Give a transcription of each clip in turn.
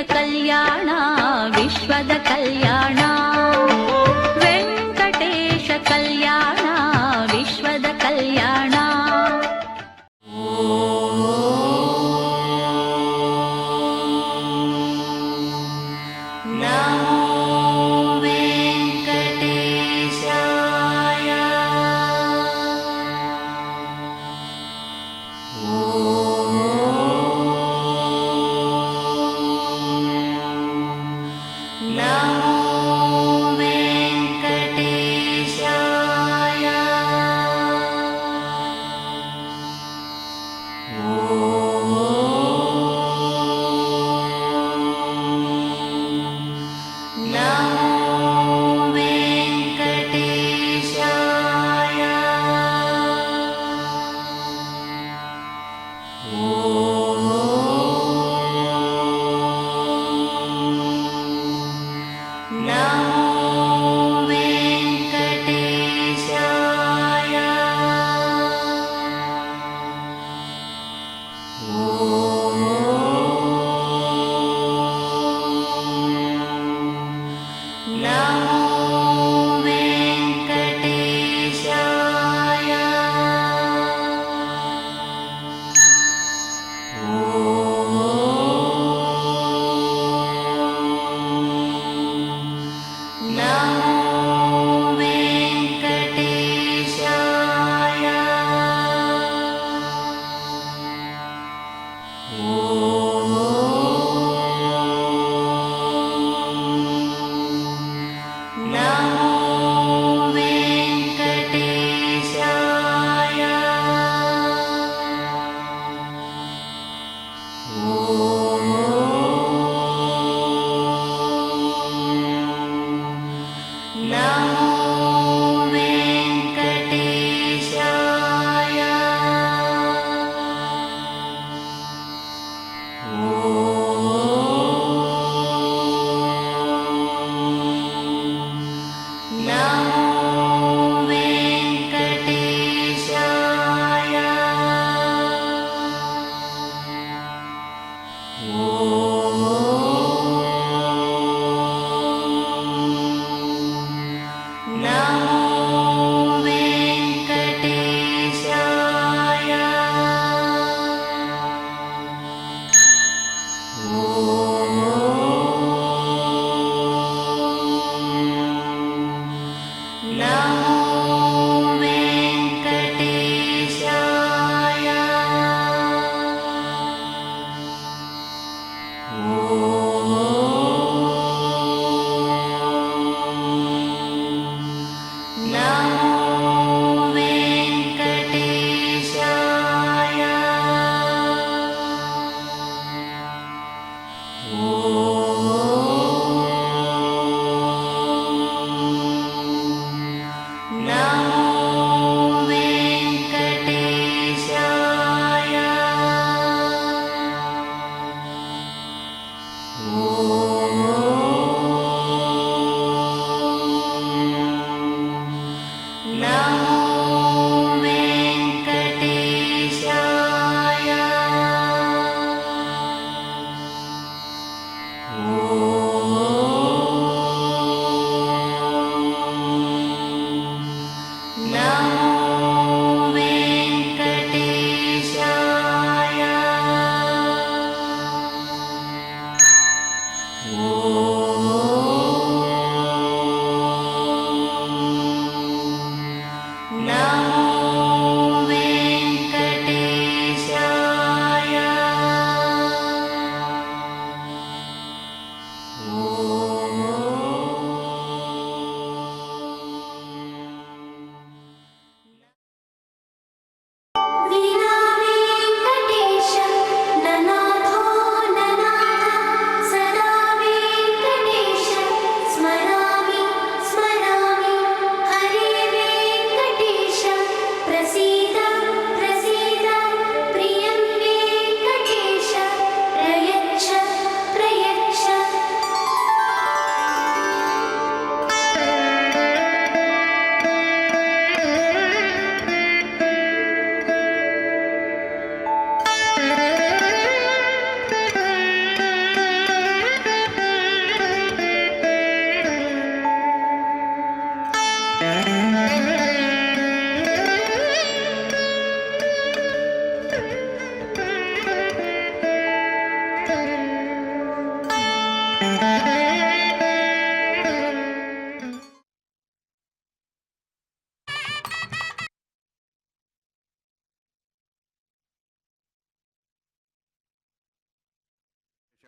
ಕಲ್ಯಾಣ ವಿಶ್ವದ ಕಲ್ಯಾಣ ವೆಂಕಟೇಶ ಕಲ್ಯಾಣ ವಿಶ್ವದ ಕಲ್ಯಾಣ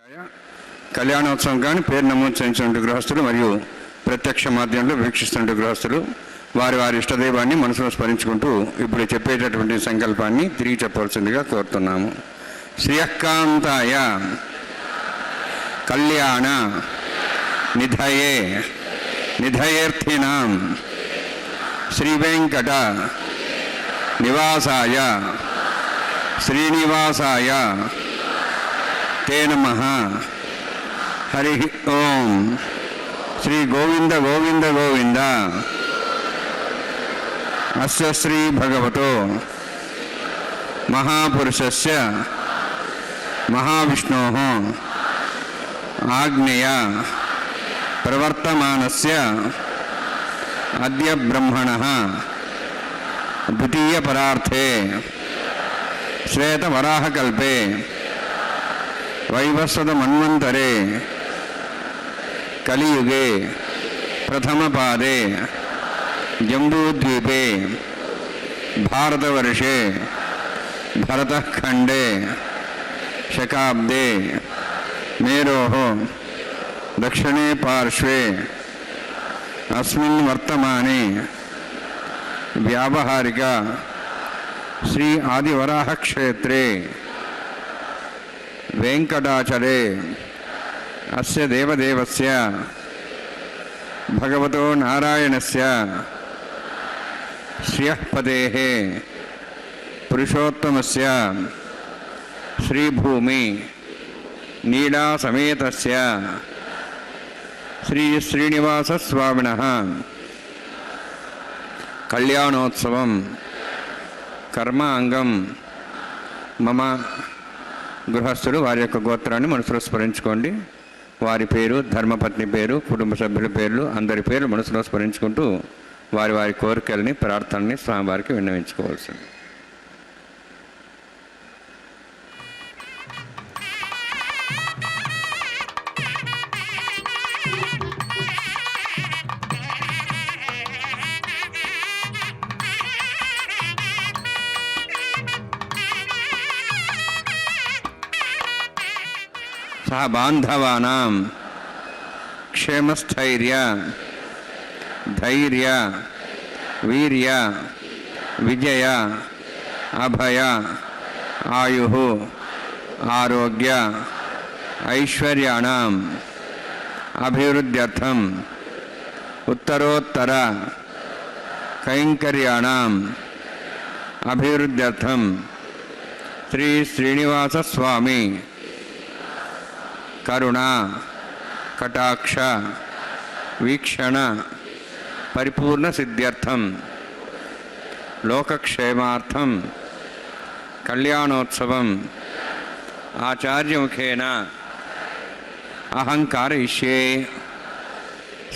కళ్యాణోత్సవం కానీ పేరు నమోదు చేయించినటువంటి గృహస్థులు మరియు ప్రత్యక్ష మాధ్యమంలో వీక్షిస్తున్న గృహస్థులు వారి వారి ఇష్టదైవాన్ని మనసులో స్మరించుకుంటూ ఇప్పుడు చెప్పేటటువంటి సంకల్పాన్ని తిరిగి చెప్పవలసిందిగా కోరుతున్నాము. శ్రియకాంతాయ కళ్యాణ నిధయే నిధయేర్థినాం శ్రీ వెంకట నివాసాయ శ్రీనివాసాయ తే నమః. హరి ఓం. శ్రీ గోవింద గోవింద గోవింద. అస్య శ్రీ భగవతో మహాపురుషస్య మహావిష్ణోః ఆజ్ఞయ ప్రవర్తమానస్య అద్య బ్రహ్మణః ద్వితీయ పరార్థే శ్వేతవరాహకల్పే వైవస్వత మన్వంతరే కలియుగే ప్రథమపాదే జంబూద్వీపే భారతవర్షే భరతఖండే శకాబ్దే మేరోః దక్షిణే పార్శ్వే అస్మిన్ వర్తమానే వ్యావహారిక శ్రీ ఆదివరాహ క్షేత్రే వెంకటాచలే అస్య దేవదేవస్య భగవతో నారాయణస్య శ్రియఃపదేః పురుషోత్తమస్య శ్రీభూమి నీడాసమేతస్య శ్రీ శ్రీనివాసస్వామినః కళ్యాణోత్సవం కర్మాంగం మమ. గృహస్థులు వారి యొక్క గోత్రాన్ని మనసులో స్మరించుకోండి. వారి పేరు, ధర్మపత్ని పేరు, కుటుంబ సభ్యుల పేర్లు, అందరి పేర్లు మనసులో స్మరించుకుంటూ వారి వారి కోరికల్ని, ప్రార్థనని స్వామివారికి విన్నవించుకోవాల్సింది. సహ బాంధవానాం క్షేమస్థైర్య ధైర్య వీర్య విజయ అభయ ఆయు ఆరోగ్య ఐశ్వర్యాణం అభివృద్ధ్యర్థం ఉత్తరోత్తర కైంకర్యాణం అభివృద్ధ్యర్థం శ్రీ శ్రీనివాస స్వామి కరుణ కటాక్ష వీక్షణ పరిపూర్ణ సిద్ధ్యర్థం లోకక్షేమార్థం కళ్యాణోత్సవం ఆచార్యముఖేన అహం కారయిష్యే.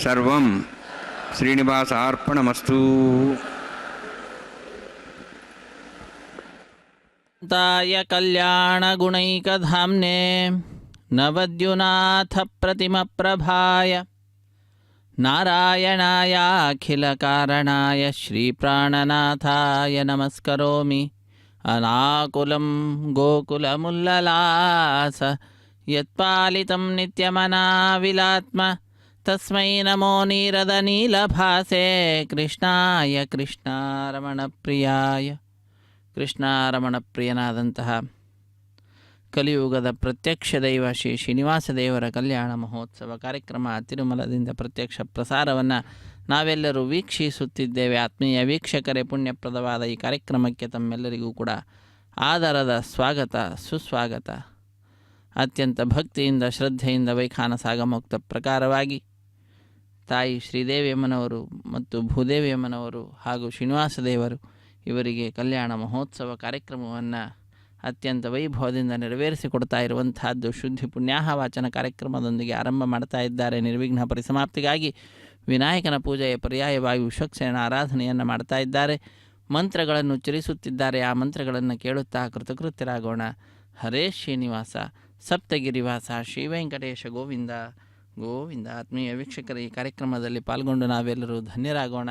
సర్వం శ్రీనివాసార్పణమస్తు. తాయ కళ్యాణగుణైకధామ్నే నవద్యునాథ ప్రతిమప్రభాయ నారాయణాయ అఖిలకారణాయ శ్రీప్రాణనాథాయ నమస్కరోమి. అనాకులం గోకులముల్లలాస యత్పాలితం నిత్యమనావిలాత్మ తస్మై నమో నీరదనీలభాసే కృష్ణాయ కృష్ణారమణప్రియాయ. ಕೃಷ್ಣಾರಮಣಪ್ರಿಯನಾದಂತಹ ಕಲಿಯುಗದ ಪ್ರತ್ಯಕ್ಷ ದೈವ ಶ್ರೀ ಶ್ರೀನಿವಾಸ ದೇವರ ಕಲ್ಯಾಣ ಮಹೋತ್ಸವ ಕಾರ್ಯಕ್ರಮ ತಿರುಮಲದಿಂದ ಪ್ರತ್ಯಕ್ಷ ಪ್ರಸಾರವನ್ನು ನಾವೆಲ್ಲರೂ ವೀಕ್ಷಿಸುತ್ತಿದ್ದೇವೆ. ಆತ್ಮೀಯ ವೀಕ್ಷಕರೇ, ಪುಣ್ಯಪ್ರದವಾದ ಈ ಕಾರ್ಯಕ್ರಮಕ್ಕೆ ತಮ್ಮೆಲ್ಲರಿಗೂ ಕೂಡ ಆದರದ ಸ್ವಾಗತ, ಸುಸ್ವಾಗತ. ಅತ್ಯಂತ ಭಕ್ತಿಯಿಂದ ಶ್ರದ್ಧೆಯಿಂದ ವೈಖಾನ ಸಾಗಮೋಕ್ತ ಪ್ರಕಾರವಾಗಿ ತಾಯಿ ಶ್ರೀದೇವಿಯಮ್ಮನವರು ಮತ್ತು ಭೂದೇವಿಯಮ್ಮನವರು ಹಾಗೂ ಶ್ರೀನಿವಾಸ ದೇವರು ಇವರಿಗೆ ಕಲ್ಯಾಣ ಮಹೋತ್ಸವ ಕಾರ್ಯಕ್ರಮವನ್ನು ಅತ್ಯಂತ ವೈಭವದಿಂದ ನೆರವೇರಿಸಿಕೊಡ್ತಾ ಇರುವಂತಹದ್ದು ಶುದ್ಧಿ ಪುಣ್ಯಾಹ ವಾಚನ ಕಾರ್ಯಕ್ರಮದೊಂದಿಗೆ ಆರಂಭ ಮಾಡ್ತಾ ಇದ್ದಾರೆ. ನಿರ್ವಿಘ್ನ ಪರಿಸಮಾಪ್ತಿಗಾಗಿ ವಿನಾಯಕನ ಪೂಜೆಯ ಪರ್ಯಾಯವಾಗಿ ವಿಶ್ವಕ್ಸೇನ ಆರಾಧನೆಯನ್ನು ಮಾಡ್ತಾ ಇದ್ದಾರೆ. ಮಂತ್ರಗಳನ್ನು ಉಚ್ಚರಿಸುತ್ತಿದ್ದಾರೆ. ಆ ಮಂತ್ರಗಳನ್ನು ಕೇಳುತ್ತಾ ಕೃತಕೃತ್ಯರಾಗೋಣ. ಹರೇ ಶ್ರೀನಿವಾಸ ಸಪ್ತಗಿರಿವಾಸ ಶ್ರೀ ವೆಂಕಟೇಶ ಗೋವಿಂದ ಗೋವಿಂದ. ಆತ್ಮೀಯ ವೀಕ್ಷಕರ, ಈ ಕಾರ್ಯಕ್ರಮದಲ್ಲಿ ಪಾಲ್ಗೊಂಡು ನಾವೆಲ್ಲರೂ ಧನ್ಯರಾಗೋಣ.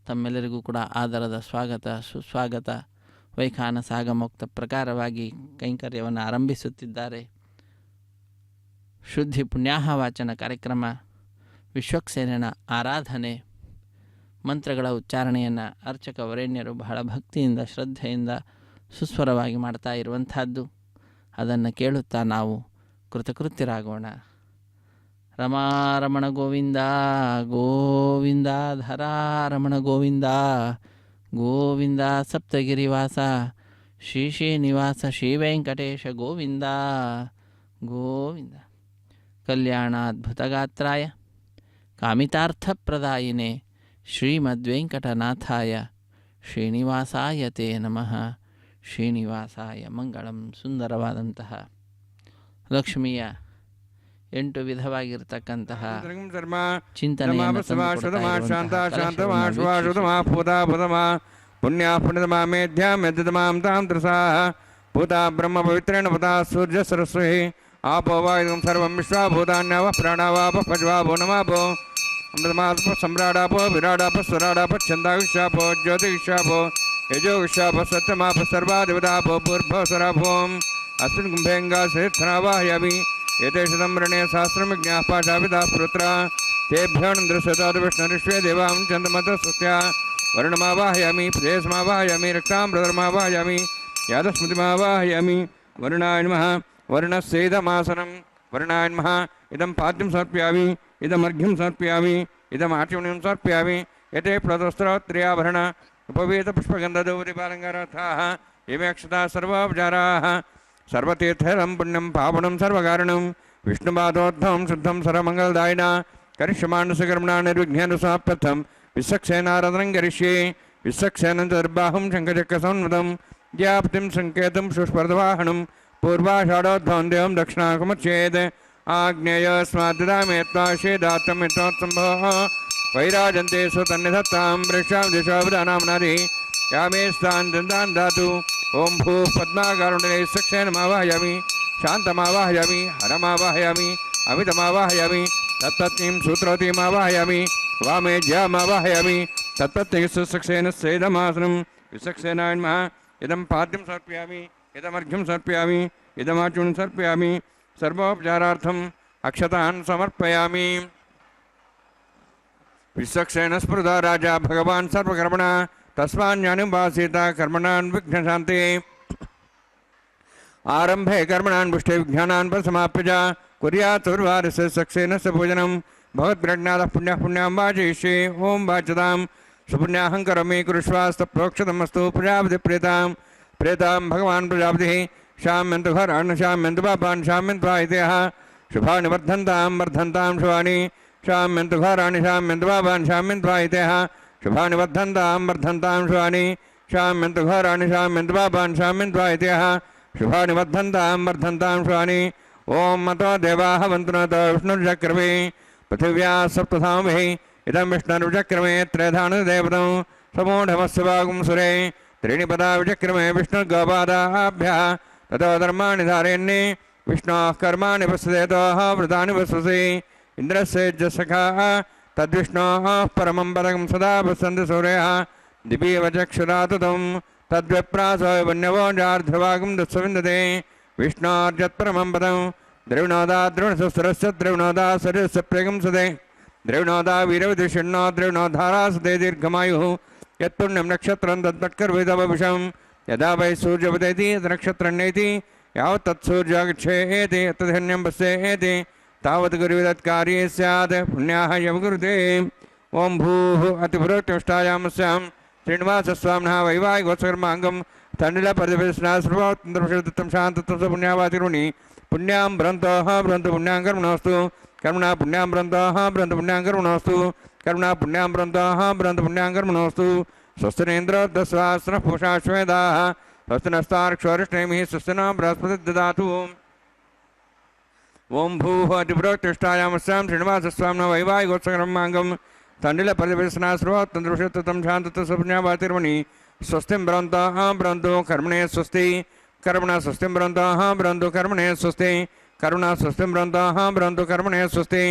ತಮ್ಮೆಲ್ಲರಿಗೂ ಕೂಡ ಆದರದ ಸ್ವಾಗತ, ಸುಸ್ವಾಗತ. ವೈಖಾನ ಸಾಗಮೋಕ್ತ ಪ್ರಕಾರವಾಗಿ ಕೈಂಕರ್ಯವನ್ನು ಆರಂಭಿಸುತ್ತಿದ್ದಾರೆ. ಶುದ್ಧಿ ಪುಣ್ಯಾಹ ವಾಚನ ಕಾರ್ಯಕ್ರಮ, ವಿಶ್ವಕ್ಸೇನನ ಆರಾಧನೆ, ಮಂತ್ರಗಳ ಉಚ್ಚಾರಣೆಯನ್ನು ಅರ್ಚಕ ವರೇಣ್ಯರು ಬಹಳ ಭಕ್ತಿಯಿಂದ ಶ್ರದ್ಧೆಯಿಂದ ಸುಸ್ವರವಾಗಿ ಮಾಡ್ತಾ ಇರುವಂಥದ್ದು. ಅದನ್ನು ಕೇಳುತ್ತಾ ನಾವು ಕೃತಕೃತ್ಯರಾಗೋಣ. ರಮಾರಮಣ ಗೋವಿಂದ ಗೋವಿಂದ, ಧರಾರಮಣ ಗೋವಿಂದ ಗೋವಿಂದ, ಸಪ್ತಗಿರಿವಾಸ ಶ್ರೀ ಶ್ರೀನಿವಾಸ ಶ್ರೀ ವೆಂಕಟೇಶ ಗೋವಿಂದ ಗೋವಿಂದ. ಕಲ್ಯಾಣಾದ್ಭುತಗಾತ್ರಾಯ ಕಾಮಿತಾರ್ಥಪ್ರದಾಯಿನೇ ಶ್ರೀಮದ್ವೆಂಕಟನಾಥಾಯ ಶ್ರೀನಿವಾಸಾಯ ತೇ ನಮಃ. ಶ್ರೀನಿವಾಸಾಯ ಮಂಗಳಂ. ಸುಂದರವಾದಂತಹ ಲಕ್ಷ್ಮಿಯ 8 ವಿಧವಾಗಿರ್ತಕ್ಕಂತಹ ಚಿಂತನೆಯನ್ನು ಪುಣ್ಯಾ ಪುಣ್ಯತಮಾ ಮೇಧ್ಯಾ ಮೇಧ್ಯತಮಾಂ ತಾಂ ತ್ರಸಾ ಭೂತಾ ಬ್ರಹ್ಮ ಪವಿತ್ರೇಣ ಭೂತಾ ಸೂರ್ಯ ಸರಸ್ವತಿ ಆಪೋ ವಾಯುಂ ಸರ್ವಂ ವಿಶ್ವಾಭೂತಾನ್ಯವ ಪ್ರಾಣಾವಾಪ ಪಜ್ವಾಭೋ ನಮಾಭೋ ಅಮೃತಮಾತ್ಮ ಸಮ್ರಾಡಾಪೋ ವಿರಾಡಾಪ ಸ್ವರಾಡಾಪ ಛಂದಾವಿಶ್ವಾಪೋ ಜ್ಯೋತಿವಿಶ್ವಾಪೋ ಯಜೋವಿಶ್ವಾಪ ಸತ್ಯಮಾಪ ಸರ್ವಾದಿವದಾಪೋ ಭೂರ್ಭೋ ಸ್ವರಾಭೋಂ ಅಸ್ಮಿನ್ ಕುಂಭೇಂಗಾಸೇತ್ಥನಾವಾಹಯಾಮಿ ಏತೇಷು ಸಂವೃಣೇ ಸಹಸ್ರಮಿಜ್ಞಾಃ ಪಾಠಾವಿದಾಃ ಪುತ್ರ ತೇಭ್ಯೋ ನಂದ್ರಸತಾದು ವಿಷ್ಣುರಿಶ್ವೇ ದೇವಾಂ ಚಂದ್ರಮತ ಸಸ್ಯ ವರ್ಣಮಾವಾಹಯಾಮಿ ಪ್ರದೇಶಮಾವಾಹಯಾಮಿ ರಕ್ತಾಮೃತರ್ಮಾವಾಹಯಾಮಿ ಯಾದಸ್ಮೃತಿಮಾವಾಹಯಾಮಿ. ವರುಣಾಯ ನಮಃ. ವರ್ಣಸ್ಯೇದಮಾಸನಂ. ವರ್ಣಾಯ ನಮಃ. ಇದಂ ಪಾದ್ಯಂ ಸಮರ್ಪಯಾಮಿ, ಇದಮರ್ಘ್ಯಂ ಸಮರ್ಪಯಾಮಿ, ಇದಮಾಚಮಣಿಂ ಸಮರ್ಪಯಾಮಿ. ಯತೆ ಪ್ಲತಸ್ತ್ರೋತ್ರ್ಯಾಭರಣ ಉಪವೇತ ಪುಷ್ಪಗಂಧದೌರಿಪಾಲಂಗಾರಾರ್ಥಾಃ ಇಮೇ ಅಕ್ಷತಾಃ ಸರ್ವಾಪಚಾರಾಃ. ಸರ್ವತೀರ್ಥಂ ಪುಣ್ಯಂ ಪಾವನಂ ಸರ್ವಕಾರಣಂ ವಿಷ್ಣುಪಾದೋದ್ಧವಂ ಶುದ್ಧಂ ಸರ್ವಮಂಗಲದಾಯಿನ ಕರಿಷ್ಯಮಾನುಸಕರ್ಮಣಾ ನಿರ್ವಿಘ್ನೇನ ಸಮಾಪ್ಯರ್ಥಂ ವಿಶ್ವಕ್ಸೇನಾರಾಧನಂ ಕರಿಷ್ಯೆ. ವಿಶ್ವಕ್ಸೇನಂ ಚತುರ್ಬಾಹುಂ ಶಂಖಚಕ್ರಸಂವೃತಂ ಜ್ಞಾಪ್ತಿಂ ಸಂಕೇತಂ ಶುಷ್ಪರ್ಧವಾಹನಂ ಪೂರ್ವಾಷಾಢೋದ್ಧವಂ ದೇವಂ ದಕ್ಷಿಣಾಕಮಚ್ಛೇದ್. ಆಗ್ನೇಯಸ್ಮಾದ್ದಾಮೇ ತ್ವಾಶೇದಾತ್ತಂ ಯತ್ನೋತ್ಸಂಭವಃ ವೈರಾಜಂತೆ ಸುತನ್ನಿಧತ್ತಾಂ ವೃಕ್ಷಾಂ ದಿಶಾವಧಾನಾಮ್ನಾದಿ ಯಾಮೇ ಸ್ಥಾನ್ ದಂದಾನ್ ಧಾತು. ಓಂ ಭೂ ಪದ್ಮಾಕಾರುಣ್ಯೈ ಸಕ್ಷೇನಮಾವಾಹಯಾಮಿ, ಶಾಂತಮಾವಾಹಯಾಮಿ, ಹರಮಾವಾಹಯಾಮಿ, ಅಮಿತಮಾವಾಹಯಾಮಿ, ತತ್ಪತ್ನೀಂ ಸೂತ್ರವತೀಮಾವಾಹಯಾಮಿ, ವಾಮೇ ಜ್ಯಾಮಾವಾಹಯಾಮಿ. ತತ್ಪತ್ನಿ ಸುಸಕ್ಷೇನ ಸೇದಮಾಸನಂ. ವಿಸಕ್ಷೇನಾಯ ನಮಃ. ಇದಂ ಪಾದ್ಯಂ ಸಮರ್ಪಯಾಮಿ, ಇದಮರ್ಘ್ಯಂ ಸಮರ್ಪಯಾಮಿ, ಇದಮಾಚೂನ್ ಸಮರ್ಪಯಾಮಿ. ಸರ್ವೋಪಚಾರಾರ್ಥಂ ಅಕ್ಷತಾನ್ ಸಮರ್ಪಯಾಮಿ. ವಿಸಕ್ಷೇನ ಸ್ಪೃಧಾ ರಾಜ ಭಗವಾನ್ ಸರ್ವಕರ್ಮಣ ತಸ್ಮಾನ್ಯಾನುಭಾಸೀತ ಕರ್ಮಣಾನ್ ವಿಘ್ನಶಾಂತೆ. ಆರಂಭೆ ಕರ್ಮಣಾನ್ ಪುಷ್ಟೇ ವಿಜ್ಞಾನಾನ್ ಪರಸಮಾಪ್ಯಜ ಕುರ್ಯಾತ್ ಚತುರ್ವಾರಸ್ಯ ಸಕ್ಷೇನಸ್ಯ ಭೋಜನಂ ಭಗವದ್ಪ್ರಜ್ಞಾತಃ ಪುಣ್ಯಃ ಪುಣ್ಯಂ ವಾಚಯಿಷ್ಯೆ. ಓಂ ವಾಚತಾಂ ಸುಪುಣ್ಯಾಹಂ ಕರೋಮಿ ಕುರುಷ್ವಾಸ್ತಪ್ರೋಕ್ಷತಮಸ್ತು. ಪ್ರಜಾಪತಿ ಪ್ರೇತಾಂ ಪ್ರೇತಾಂ ಭಗವಾನ್ ಪ್ರಜಾಪತಿಃ ಶಾಮ್ಯಂತು ಘರಾನ್ ಶಾಮ್ಯಂತು ಪಾಪಾನ್ ಶಾಮ್ಯಂತು ವಾಯಿತಯಃ. ಶುಭಾನಿ ವರ್ಧಂತಾಂ ವರ್ಧಂತಾಂ ಶುಭಾನಿ ಶಾಮ್ಯಂತು ಘರಾಣಿ ಶಾಮ್ಯಂತು ಪಾಪಾನ್ ಶಾಮ್ಯಂತು ವಾಯಿತಯಃ. ಶುಭಾನಿ ವರ್ಧಂತಾಂ ವರ್ಧಂತಾಂ ಶುಭಾನಿ ಶಾಮ್ಯಂತು ಘರಾಣಿ ಶಾಮ್ಯಂತು ಪಾಪಾನ್ ಶಾಮ್ಯಂತು ವಾಯಿತಯಃ. ಶುಭಾನಿ ವರ್ಧಂತಾಂ ವರ್ಧಂತಾಂ ಶುಭಾನಿ. ಓಂ ಮತೋ ದೇವಾಃ ವಂತುನತೋ ವಿಷ್ಣುರ್ಚಕ್ರಮೇ ಪೃಥಿವ್ಯಾ ಸಪ್ತಧಾಮೇ ಇದಂ ವಿಷ್ಣುರ್ಚಕ್ರಮೇ ತ್ರಯಧಾನದೇವತಂ ಸಮೂಢಮಸ್ಯ ವಾಗುಂ ಸುರೇ ತ್ರೀಣಿ ಪದಾ ವಿಚಕ್ರಮೇ ವಿಷ್ಣುರ್ಗೋಪಾದಾಭ್ಯಃ ತಥೋ ಧರ್ಮಾಣಿ ಧಾರಯನ್ನೇ ವಿಷ್ಣೋಃ ಕರ್ಮಾಣಿ ಪಶ್ಯೇತೋಃ ವೃತಾನಿ ಪಶ್ಯಸಿ. ಇಂದ್ರಸ್ಯ ಸಖಾಃ ತದ್ವಿಷ್ಣೋಃ ಪರಮಂ ಪದಕಂ ಸದಾ ಪಶ್ಯಂತಿ ಸೂರ್ಯಃ ದಿವೀವ ಚಕ್ಷುರಾತುತಂ ತದ್ವಿಪ್ರಾಸೋ ವನ್ಯವೋ ಜಾರ್ಧ್ರವಾಗಂ ದಸ್ಸವಿಂದತೆ. ವಿಷ್ಣೋರ್ಯತ್ಪರಮಂ ಪದಂ ದ್ರವಿಣೋದಾ ದ್ರವಿಣಸುರಸ್ಯ ದ್ರವಿಣೋದಾ ಸರಸ್ಯ ಪ್ರೇಗಂಸದೆ. ದ್ರವಿಣೋದಾ ವೀರವಿದುಷಣ್ಣೋ ದ್ರವಿಣೋಧಾರಾಸತೆ ದೀರ್ಘಮಾಯುಃ. ಯತ್ಪುಣ್ಯಂ ನಕ್ಷತ್ರಂ ತತ್ಪಟ್ಕರ್ವಿದವವಿಷಂ ಯದಾ ವೈ ಸೂರ್ಯವದೇತಿ ತನ್ನಕ್ಷತ್ರಣ್ಣೇತಿ ಯಾವತ್ ತತ್ಸೂರ್ಯಗಚ್ಚೇತಿ ತದ್ಧನ್ಯಂ ಪಶ್ಯೇತಿ ತಾವತ್ ಗುರುವಿದತ್ಕಾರ್ಯೇ ಸ್ಯಾತ್ ಪುಣ್ಯಾಹ ಯಮಗುರುತೆ. ಓಂ ಭೂಃ ಅತಿಪುರೋಕ್ತಿಷ್ಟಾಯಾಮಸ್ಯಾಂ ಶ್ರೀನಿವಾಸಸ್ವಾಮಿನಃ ವೈವಾಹಿಕೋತ್ಸಕರ್ಮಾಂಗಂ ತಂಡಿಲ ಪರಿದರ್ಶನ ಸರ್ವೋತ್ತಮ ಶಾಂತತ್ವ ಪುಣ್ಯಾವಾತಿರುಣಿ ಪುಣ್ಯಾಂ ಭ್ರಂತೋಃ ಭ್ರಂತು ಪುಣ್ಯಾಂ ಕರ್ಮಣೋಸ್ತು. ಕರ್ಮಣಾ ಪುಣ್ಯಾಂ ಭ್ರಂತೋಃ ಭ್ರಂತು ಪುಣ್ಯಾಂ ಕರ್ಮಣೋಸ್ತು. ಕರ್ಮಣಾ ಪುಣ್ಯಾಂ ಭ್ರಂತೋಃ ಭ್ರಂತು ಪುಣ್ಯಾಂ ಕರ್ಮಣೋಸ್ತು. ಸ್ವಸ್ತಿನೇಂದ್ರೋದಸ್ವಾಸ್ತ್ರಃ ಪೂಷಾ ಶ್ವೇದಾಃ ಸ್ವಸ್ತಿ ನಸ್ತಾರ್ಕ್ಷ್ವರಿಷ್ಠೇಮಿಃ ಸ್ವಸ್ತಿ ನ ಬೃಹಸ್ಪತಿ ದದಾತು. ಓಂ ಭೂಃ ಅತಿಪುರೋಕ್ತಿಷ್ಟಾಯಾಮಸ್ಯಾಂ ಶ್ರೀನಿವಾಸಸ್ವಾಮಿನಃ ವೈವಾಹಿಕೋತ್ಸಕರ್ಮಾಂಗಂ ತಂಡಿಲ ಪರಿದರ್ಶನ ಸರ್ವೋತ್ತಮ ಶಾಂತತ್ವ ಪುಣ್ಯಾವಾತಿರುಣಿ ಸ್ವಸ್ತಿಂ ಭ್ರಂತೋಃ ಭ್ರಂತು ಕರ್ಮಣೇ ಸ್ವಸ್ತಿ. ಕರ್ಮಣ ಸ್ವಸ್ತಿಂ ಭ್ರಂತೋಃ ಭ್ರಂತು ಕರ್ಮಣೇ ಸ್ವಸ್ತಿ. ಕರುಣ ಸ್ವಸ್ತಿಂ ಭ್ರಂತೋಃ ಭ್ರಂತು ಕರ್ಮಣೇ ಸ್ವಸ್ತಿ.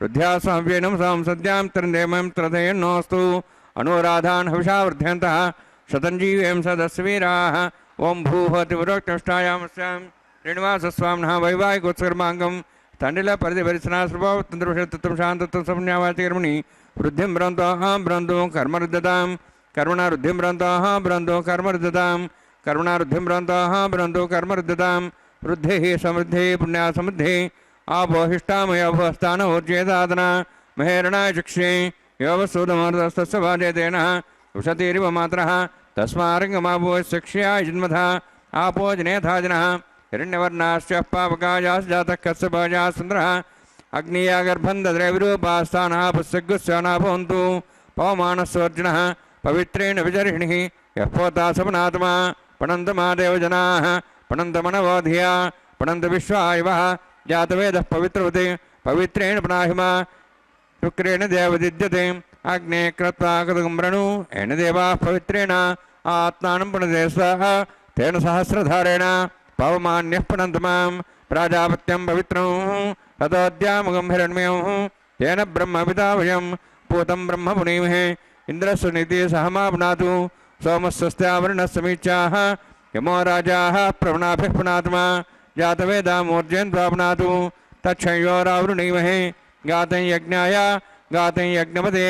ವೃದ್ಧ್ಯಾಸ್ವಾವ್ಯೇನಂ ಸಾಂ ಸದ್ಯಾಂ ತ್ರಂದೇಮಂ ತ್ರಧೇನ್ನೋಸ್ತು. ಅನುರಾಧಾನ್ ಹವಿಷಾ ವೃದ್ಧ್ಯಂತಃ ಶತಂಜೀವೇಂ ಸದಸ್ವೀರಾಃ. ಓಂ ಭೂಃ ಅತಿಪುರೋಕ್ತಿಷ್ಟಾಯಾಮಸ್ಯಾಂ ಶ್ರೀನಿವಾಸಸ್ವಾಮಿನಃ ವೈವಾಹಿಕೋತ್ಸಕರ್ಮಾಂಗಂ ತಂಡಿಲ ಪರಿಧಿ ಭರಿಸನ ಸ್ವಭಾವ ತಂತ್ರತತ್ವ ಶಾಂತತ್ವ ಸಂಜ್ಞಾವಾಚಿ ಕರ್ಮಣಿ ವೃದ್ಧಿಂ ಬ್ರಂತೋಹ ಬ್ರಂತು ಕರ್ಮರುದ್ಧತಾಂ ಕರ್ಮಣ ವೃದ್ಧಿಂ ಬ್ರಂತೋಹ ಬ್ರಂತು ಕರ್ಮರುದ್ಧತಾಂ ಕರ್ಮಣ ವೃದ್ಧಿಂ ಬ್ರಂತೋಹ ಬ್ರಂತು ಕರ್ಮರುದ್ಧತಾಂ ವೃದ್ಧಿ ಸಮೃದ್ಧಿ ಪುಣ್ಯ ಸಮೃದ್ಧಿ ಆಪೋಹಿಷ್ಟಾಮಯ ಭವಸ್ಥಾನ ಊರ್ಜೇದಾದನ ಮಹೇರಣ ಚಕ್ಷೆ ಯೋವಸೂದಮರ್ದಸ್ತಸ್ಯ ಭಾಜಯತೇನ ಉಷತಿರಿವ ಮಾತ್ರ ತಸ್ಮಾರಂಗಮಾಪೋ ಶಿಕ್ಷ್ಯಾ ಜನ್ಮಥ आपो जनेथाजनः हिरण्यवर्णाश्च पावकायाश्च जातः कस्य भाजाः सुन्दरः अग्नियागर्भं दद्रे विरूपास्थानः पुस्सग्गुस्याना भवन्तु पवमानस्वर्जनः पवित्रेण विजर्हिणिः यः पोता सपनात्मा पणन्तमादेव जनाः पणन्तमनवोधिया पणन्तविश्वायवः जातवेदः पवित्रवते पवित्रेण पुनाहिमा शुक्रेण देवदिद्यते अग्ने कृत्वा कृतगुम्रणु येन देवाः पवित्रेण आत्मानं पुनदे स्वाहा तेन सहस्रधारेण पवमान्यः पुनन्तमां प्राजापत्यं पवित्रं ततोद्यामुगं हिरण्मयं तेन ब्रह्मपिता वयं पूतं ब्रह्म पुनीमहे इन्द्रस्य नीतिः सहमा पुनातु सोमस्वस्त्यावरुणस्समीच्याः यमो राजाः प्रवणाभिः पुनात्मा जातवेदामूर्जयन्त्वा पुनातु तच्छयोरावृणीमहे गातं यज्ञाय गातं यज्ञपदे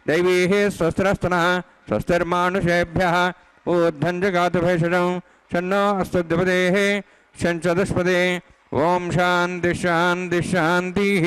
दैवीः स्वस्तिरस्तनः स्वस्तिर्मानुषेभ्यः ऊर्ध्वं जगातु भेषजं शन्नो अस्तुद्यपदेः शञ्चदुष्पदे ओम शांति शांति शांतिः।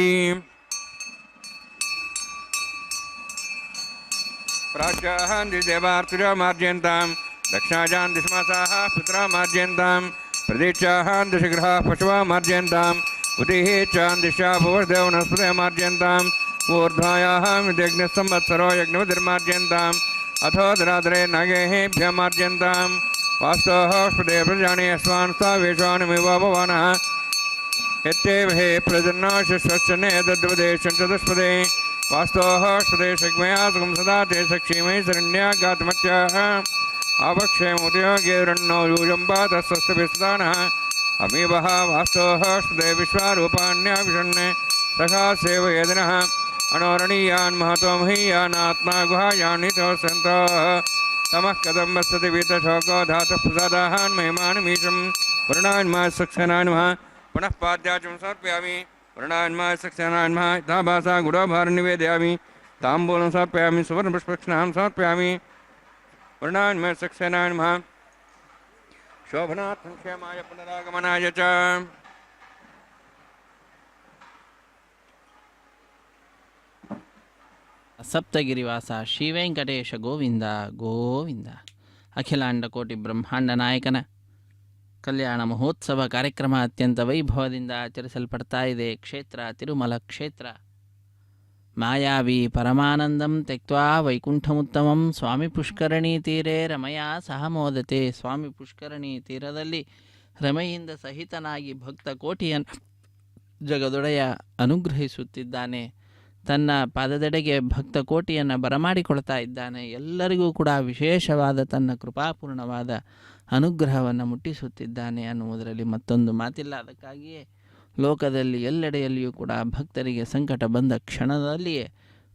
प्राच्यान्ति देवार्तिजा मार्जयन्तां दक्षिणाजान्ति श्मासाः पितरा मार्जयन्तां प्रदीक्षान्ति शीघ्राः पशवः मार्जयन्ताम् उदिः चान्दिशा भुवर्देव वनस्पतयः मार्जयन्ताम् ऊर्ध्वायाः मिदेग्निसंवत्सरो यज्ञपतिर्मार्जयन्ताम् अथो दरादरे नागेभ्यः मार्जयन्ताम् वास्तवः स्पदे प्रजाने अस्मान् स्थावेशानमिव भवानः यत्तेव हे प्रजन्नाशिश्वश्चने तद्वदे चतुष्पदे वास्तवः स्पदे शग्मया सुखं सदा ते सक्षीमहि शरण्या गातमत्याः आवक्षेमोदयोगेरण्णो यूजम्बा तत्स्वस्तभिस्तानः अमीवः वास्तवः स्पदे विश्वारूपाण्याभिषण्णे सखा सेवयेदिनः अणोरणीयान् महतो महीयानात्मा गुहायान्नितो सन्तः तमः कदं वसति वीतशोको धातुः प्रसादाहान् महिमानमीशं वर्णान्मा सक्सेनान्मः पुनः पाद्याचं समर्पयामि वर्णान्मा सक्सेनान्मः यथाभासा गुडोभारं निवेदयामि ताम्बूलं समर्पयामि सुवर्णपुष्पक्षणां समर्पयामि वर्णान्मा सक्सेनान्मः शोभनार्थं क्षेमाय पुनरागमनाय च। ಸಪ್ತಗಿರಿವಾಸ ಶ್ರೀ ವೆಂಕಟೇಶ ಗೋವಿಂದ ಗೋವಿಂದ. ಅಖಿಲಾಂಡ ಕೋಟಿ ಬ್ರಹ್ಮಾಂಡ ನಾಯಕನ ಕಲ್ಯಾಣ ಮಹೋತ್ಸವ ಕಾರ್ಯಕ್ರಮ ಅತ್ಯಂತ ವೈಭವದಿಂದ ಆಚರಿಸಲ್ಪಡ್ತಾ ಇದೆ. ಕ್ಷೇತ್ರ ತಿರುಮಲ ಕ್ಷೇತ್ರ. ಮಾಯಾವಿ ಪರಮಾನಂದಂ ತ್ಯಕ್ತ್ವಾ ವೈಕುಂಠಮುತ್ತಮಂ ಸ್ವಾಮಿ ಪುಷ್ಕರಣಿ ತೀರೆ ರಮಯ ಸಹ ಮೋದತೆ. ಸ್ವಾಮಿ ಪುಷ್ಕರಣಿ ತೀರದಲ್ಲಿ ರಮೆಯಿಂದ ಸಹಿತನಾಗಿ ಭಕ್ತ ಕೋಟಿಯನ್ನು ಜಗದೊಡೆಯ ಅನುಗ್ರಹಿಸುತ್ತಿದ್ದಾನೆ. ತನ್ನ ಪಾದದೆಡೆಗೆ ಭಕ್ತ ಕೋಟಿಯನ್ನು ಬರಮಾಡಿಕೊಳ್ತಾ ಇದ್ದಾನೆ. ಎಲ್ಲರಿಗೂ ಕೂಡ ವಿಶೇಷವಾದ ತನ್ನ ಕೃಪಾಪೂರ್ಣವಾದ ಅನುಗ್ರಹವನ್ನು ಮುಟ್ಟಿಸುತ್ತಿದ್ದಾನೆ ಅನ್ನುವುದರಲ್ಲಿ ಮತ್ತೊಂದು ಮಾತಿಲ್ಲ. ಅದಕ್ಕಾಗಿಯೇ ಲೋಕದಲ್ಲಿ ಎಲ್ಲೆಡೆಯಲ್ಲಿಯೂ ಕೂಡ ಭಕ್ತರಿಗೆ ಸಂಕಟ ಬಂದ ಕ್ಷಣದಲ್ಲಿಯೇ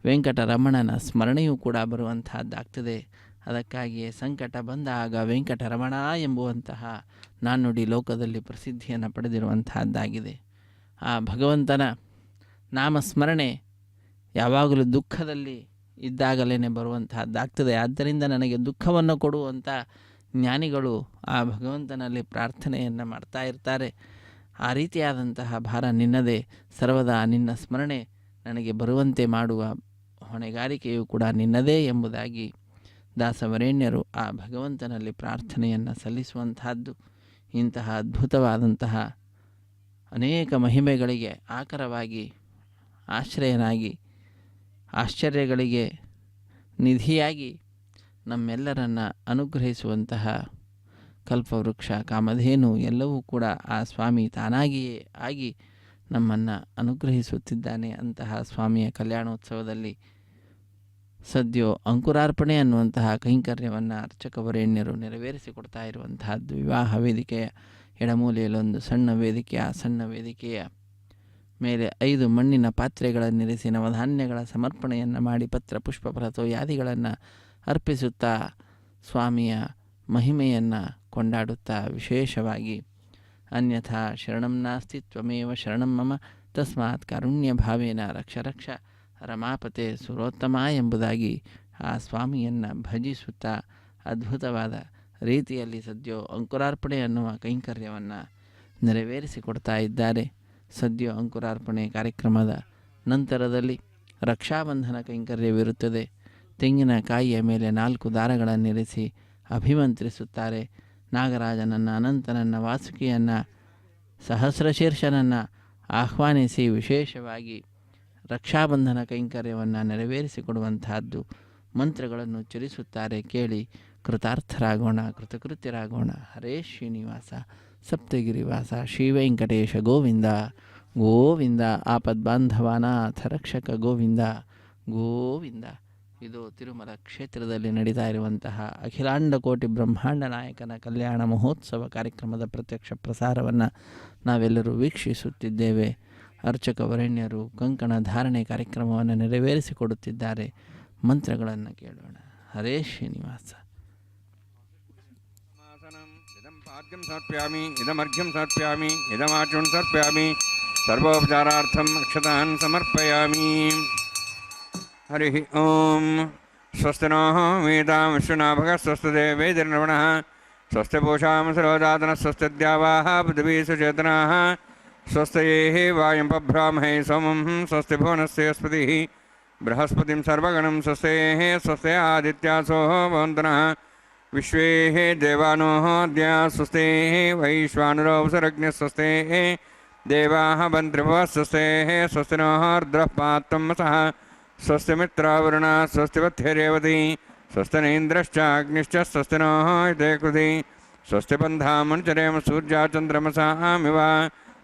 ವೆಂಕಟರಮಣನ ಸ್ಮರಣೆಯೂ ಕೂಡ ಬರುವಂತಹದ್ದಾಗ್ತದೆ. ಅದಕ್ಕಾಗಿಯೇ ಸಂಕಟ ಬಂದಾಗ ವೆಂಕಟರಮಣ ಎಂಬುವಂತಹ ನಾಣ್ಣುಡಿ ಲೋಕದಲ್ಲಿ ಪ್ರಸಿದ್ಧಿಯನ್ನು ಪಡೆದಿರುವಂತಹದ್ದಾಗಿದೆ. ಆ ಭಗವಂತನ ನಾಮಸ್ಮರಣೆ ಯಾವಾಗಲೂ ದುಃಖದಲ್ಲಿ ಇದ್ದಾಗಲೇ ಬರುವಂತಹದ್ದಾಗ್ತದೆ. ಆದ್ದರಿಂದ ನನಗೆ ದುಃಖವನ್ನು ಕೊಡುವಂಥ ಜ್ಞಾನಿಗಳು ಆ ಭಗವಂತನಲ್ಲಿ ಪ್ರಾರ್ಥನೆಯನ್ನು ಮಾಡ್ತಾ ಇರ್ತಾರೆ. ಆ ರೀತಿಯಾದಂತಹ ಭಾರ ನಿನ್ನದೇ, ಸರ್ವದಾ ನಿನ್ನ ಸ್ಮರಣೆ ನನಗೆ ಬರುವಂತೆ ಮಾಡುವ ಹೊಣೆಗಾರಿಕೆಯೂ ಕೂಡ ನಿನ್ನದೇ ಎಂಬುದಾಗಿ ದಾಸವರೇಣ್ಯರು ಆ ಭಗವಂತನಲ್ಲಿ ಪ್ರಾರ್ಥನೆಯನ್ನು ಸಲ್ಲಿಸುವಂತಹದ್ದು. ಇಂತಹ ಅದ್ಭುತವಾದಂತಹ ಅನೇಕ ಮಹಿಮೆಗಳಿಗೆ ಆಕರವಾಗಿ ಆಶ್ರಯನಾಗಿ ಆಶ್ಚರ್ಯಗಳಿಗೆ ನಿಧಿಯಾಗಿ ನಮ್ಮೆಲ್ಲರನ್ನು ಅನುಗ್ರಹಿಸುವಂತಹ ಕಲ್ಪವೃಕ್ಷ ಕಾಮಧೇನು ಎಲ್ಲವೂ ಕೂಡ ಆ ಸ್ವಾಮಿ ತಾನಾಗಿಯೇ ಆಗಿ ನಮ್ಮನ್ನು ಅನುಗ್ರಹಿಸುತ್ತಿದ್ದಾನೆ. ಅಂತಹ ಸ್ವಾಮಿಯ ಕಲ್ಯಾಣೋತ್ಸವದಲ್ಲಿ ಸದ್ಯೋ ಅಂಕುರಾರ್ಪಣೆ ಅನ್ನುವಂತಹ ಕೈಂಕರ್ಯವನ್ನು ಅರ್ಚಕವರೇಣ್ಯರು ನೆರವೇರಿಸಿಕೊಡ್ತಾ ಇರುವಂತಹದ್ದು. ವಿವಾಹ ವೇದಿಕೆಯ ಎಡಮೂಲೆಯಲ್ಲೊಂದು ಸಣ್ಣ ವೇದಿಕೆ, ಆ ಸಣ್ಣ ವೇದಿಕೆಯ ಮೇಲೆ 5 ಮಣ್ಣಿನ ಪಾತ್ರೆಗಳನ್ನಿರಿಸಿ ನವಧಾನ್ಯಗಳ ಸಮರ್ಪಣೆಯನ್ನು ಮಾಡಿ ಪತ್ರ ಪುಷ್ಪ ಫಲತೋಯಾದಿಗಳನ್ನು ಅರ್ಪಿಸುತ್ತಾ ಸ್ವಾಮಿಯ ಮಹಿಮೆಯನ್ನು ಕೊಂಡಾಡುತ್ತಾ ವಿಶೇಷವಾಗಿ ಅನ್ಯಥಾ ಶರಣಂ ನಾಸ್ತಿ ತ್ವಮೇವ ಶರಣಂ ಮಮ ತಸ್ಮಾತ್ ಕಾರುಣ್ಯ ಭಾವೇನ ರಕ್ಷ ರಕ್ಷ ರಮಾಪತೆ ಸುರೋತ್ತಮ ಎಂಬುದಾಗಿ ಆ ಸ್ವಾಮಿಯನ್ನು ಭಜಿಸುತ್ತಾ ಅದ್ಭುತವಾದ ರೀತಿಯಲ್ಲಿ ಸದ್ಯೋ ಅಂಕುರಾರ್ಪಣೆ ಅನ್ನುವ ಕೈಂಕರ್ಯವನ್ನು ನೆರವೇರಿಸಿಕೊಡ್ತಾ ಇದ್ದಾರೆ. ಸದ್ಯೋ ಅಂಕುರಾರ್ಪಣೆ ಕಾರ್ಯಕ್ರಮದ ನಂತರದಲ್ಲಿ ರಕ್ಷಾಬಂಧನ ಕೈಂಕರ್ಯವಿರುತ್ತದೆ. ತೆಂಗಿನಕಾಯಿಯ ಮೇಲೆ 4 ದಾರಗಳನ್ನಿರಿಸಿ ಅಭಿಮಂತ್ರಿಸುತ್ತಾರೆ. ನಾಗರಾಜನನ್ನು, ಅನಂತನನ್ನು, ವಾಸುಕಿಯನ್ನು, ಸಹಸ್ರಶೀರ್ಷನನ್ನು ಆಹ್ವಾನಿಸಿ ವಿಶೇಷವಾಗಿ ರಕ್ಷಾಬಂಧನ ಕೈಂಕರ್ಯವನ್ನು ನೆರವೇರಿಸಿಕೊಡುವಂತಹದ್ದು ಮಂತ್ರಗಳನ್ನು ಉಚ್ಚರಿಸುತ್ತಾರೆ. ಕೇಳಿ ಕೃತಾರ್ಥರಾಗೋಣ, ಕೃತಕೃತ್ಯರಾಗೋಣ. ಹರೇ ಶ್ರೀನಿವಾಸ ಸಪ್ತಗಿರಿವಾಸ ಶ್ರೀ ವೆಂಕಟೇಶ ಗೋವಿಂದ ಗೋವಿಂದ. ಆಪದ್ಬಾಂಧವಾನಾಥ ರಕ್ಷಕ ಗೋವಿಂದ ಗೋವಿಂದ. ಇದು ತಿರುಮಲ ಕ್ಷೇತ್ರದಲ್ಲಿ ನಡೀತಾ ಇರುವಂತಹ ಅಖಿಲಾಂಡ ಕೋಟಿ ಬ್ರಹ್ಮಾಂಡ ನಾಯಕನ ಕಲ್ಯಾಣ ಮಹೋತ್ಸವ ಕಾರ್ಯಕ್ರಮದ ಪ್ರತ್ಯಕ್ಷ ಪ್ರಸಾರವನ್ನು ನಾವೆಲ್ಲರೂ ವೀಕ್ಷಿಸುತ್ತಿದ್ದೇವೆ. ಅರ್ಚಕ ವರೆಣ್ಯರು ಕಂಕಣ ಧಾರಣೆ ಕಾರ್ಯಕ್ರಮವನ್ನು ನೆರವೇರಿಸಿಕೊಡುತ್ತಿದ್ದಾರೆ. ಮಂತ್ರಗಳನ್ನು ಕೇಳೋಣ. ಹರೇ ಶ್ರೀನಿವಾಸ. ಪಾದ್ಯಂ ಸಮರ್ಪ್ಯಾಮಿ, ಇದಮರ್ಘ್ಯಂ ಸಮರ್ಪ್ಯಾಮಿ, ಇದಮಾಚೂನ್ ಸಮರ್ಪ್ಯಾಮಿ, ಸರ್ವೋಪಚಾರಾರ್ಥಂ ಅಕ್ಷತಾನ್ ಸಮರ್ಪಯಾಮಿ. ಹರಿ ಓಂ. ಸ್ವಸ್ತಿ ನೋ ವೇದಾಂ ವಿಶ್ವನಾಭಗ ಸ್ವಸ್ತಿ ದೇವೇಂದ್ರವಣಃ ಸ್ವಸ್ತಿ ಪೂಷಾಂ ಸರೋದಾತನ ಸ್ವಸ್ತಿ ದ್ಯಾವಾಃ ಪೃಥಿವೀ ಸುಚೇತನಾಃ ಸ್ವಸ್ತಿ ವಾಯಂ ಪಬ್ರಾಹ್ಮೇ ಸೋಮಂ ಸ್ವಸ್ತಿ ಭುವನಸ್ಯ ಸ್ಪತಿಃ ಬೃಹಸ್ಪತಿಂ ಸರ್ವಗಣಂ ಸ್ವಸ್ತಿ ಸ್ವಸ್ತಿ ಆದಿತ್ಯಾಸೋ ಭವಂತನಃ ವಿಶ್ವೇ ದೇವಾನೋ ಅದ್ಯ ಸ್ವಸ್ತಿ ವೈಶ್ವಾನರೋ ಉಸರಗ್ನ್ಯ ಸ್ವಸ್ತಿ ದೇವಾಃ ಬಂತ್ರಿಭವ ಸ್ವಸ್ತಿ ಸ್ವಸ್ತಿ ನೋ ರುದ್ರಃ ಪಾತ್ವಂ ಸಹ ಸ್ವಸ್ತಿ ಮಿತ್ರಾವರುಣ ಸ್ವಸ್ತಿ ವತ್ಯರೇವತಿ ಸ್ವಸ್ತಿ ನೇಂದ್ರಶ್ಚ ಅಗ್ನಿಶ್ಚ ಸ್ವಸ್ತಿ ನೋ ಇದೇ ಕೃತಿ ಸ್ವಸ್ತಿ ಬಂಧಾಮನುಚರೇಮ ಸೂರ್ಯಾಚಂದ್ರಮಸಾಮಿವ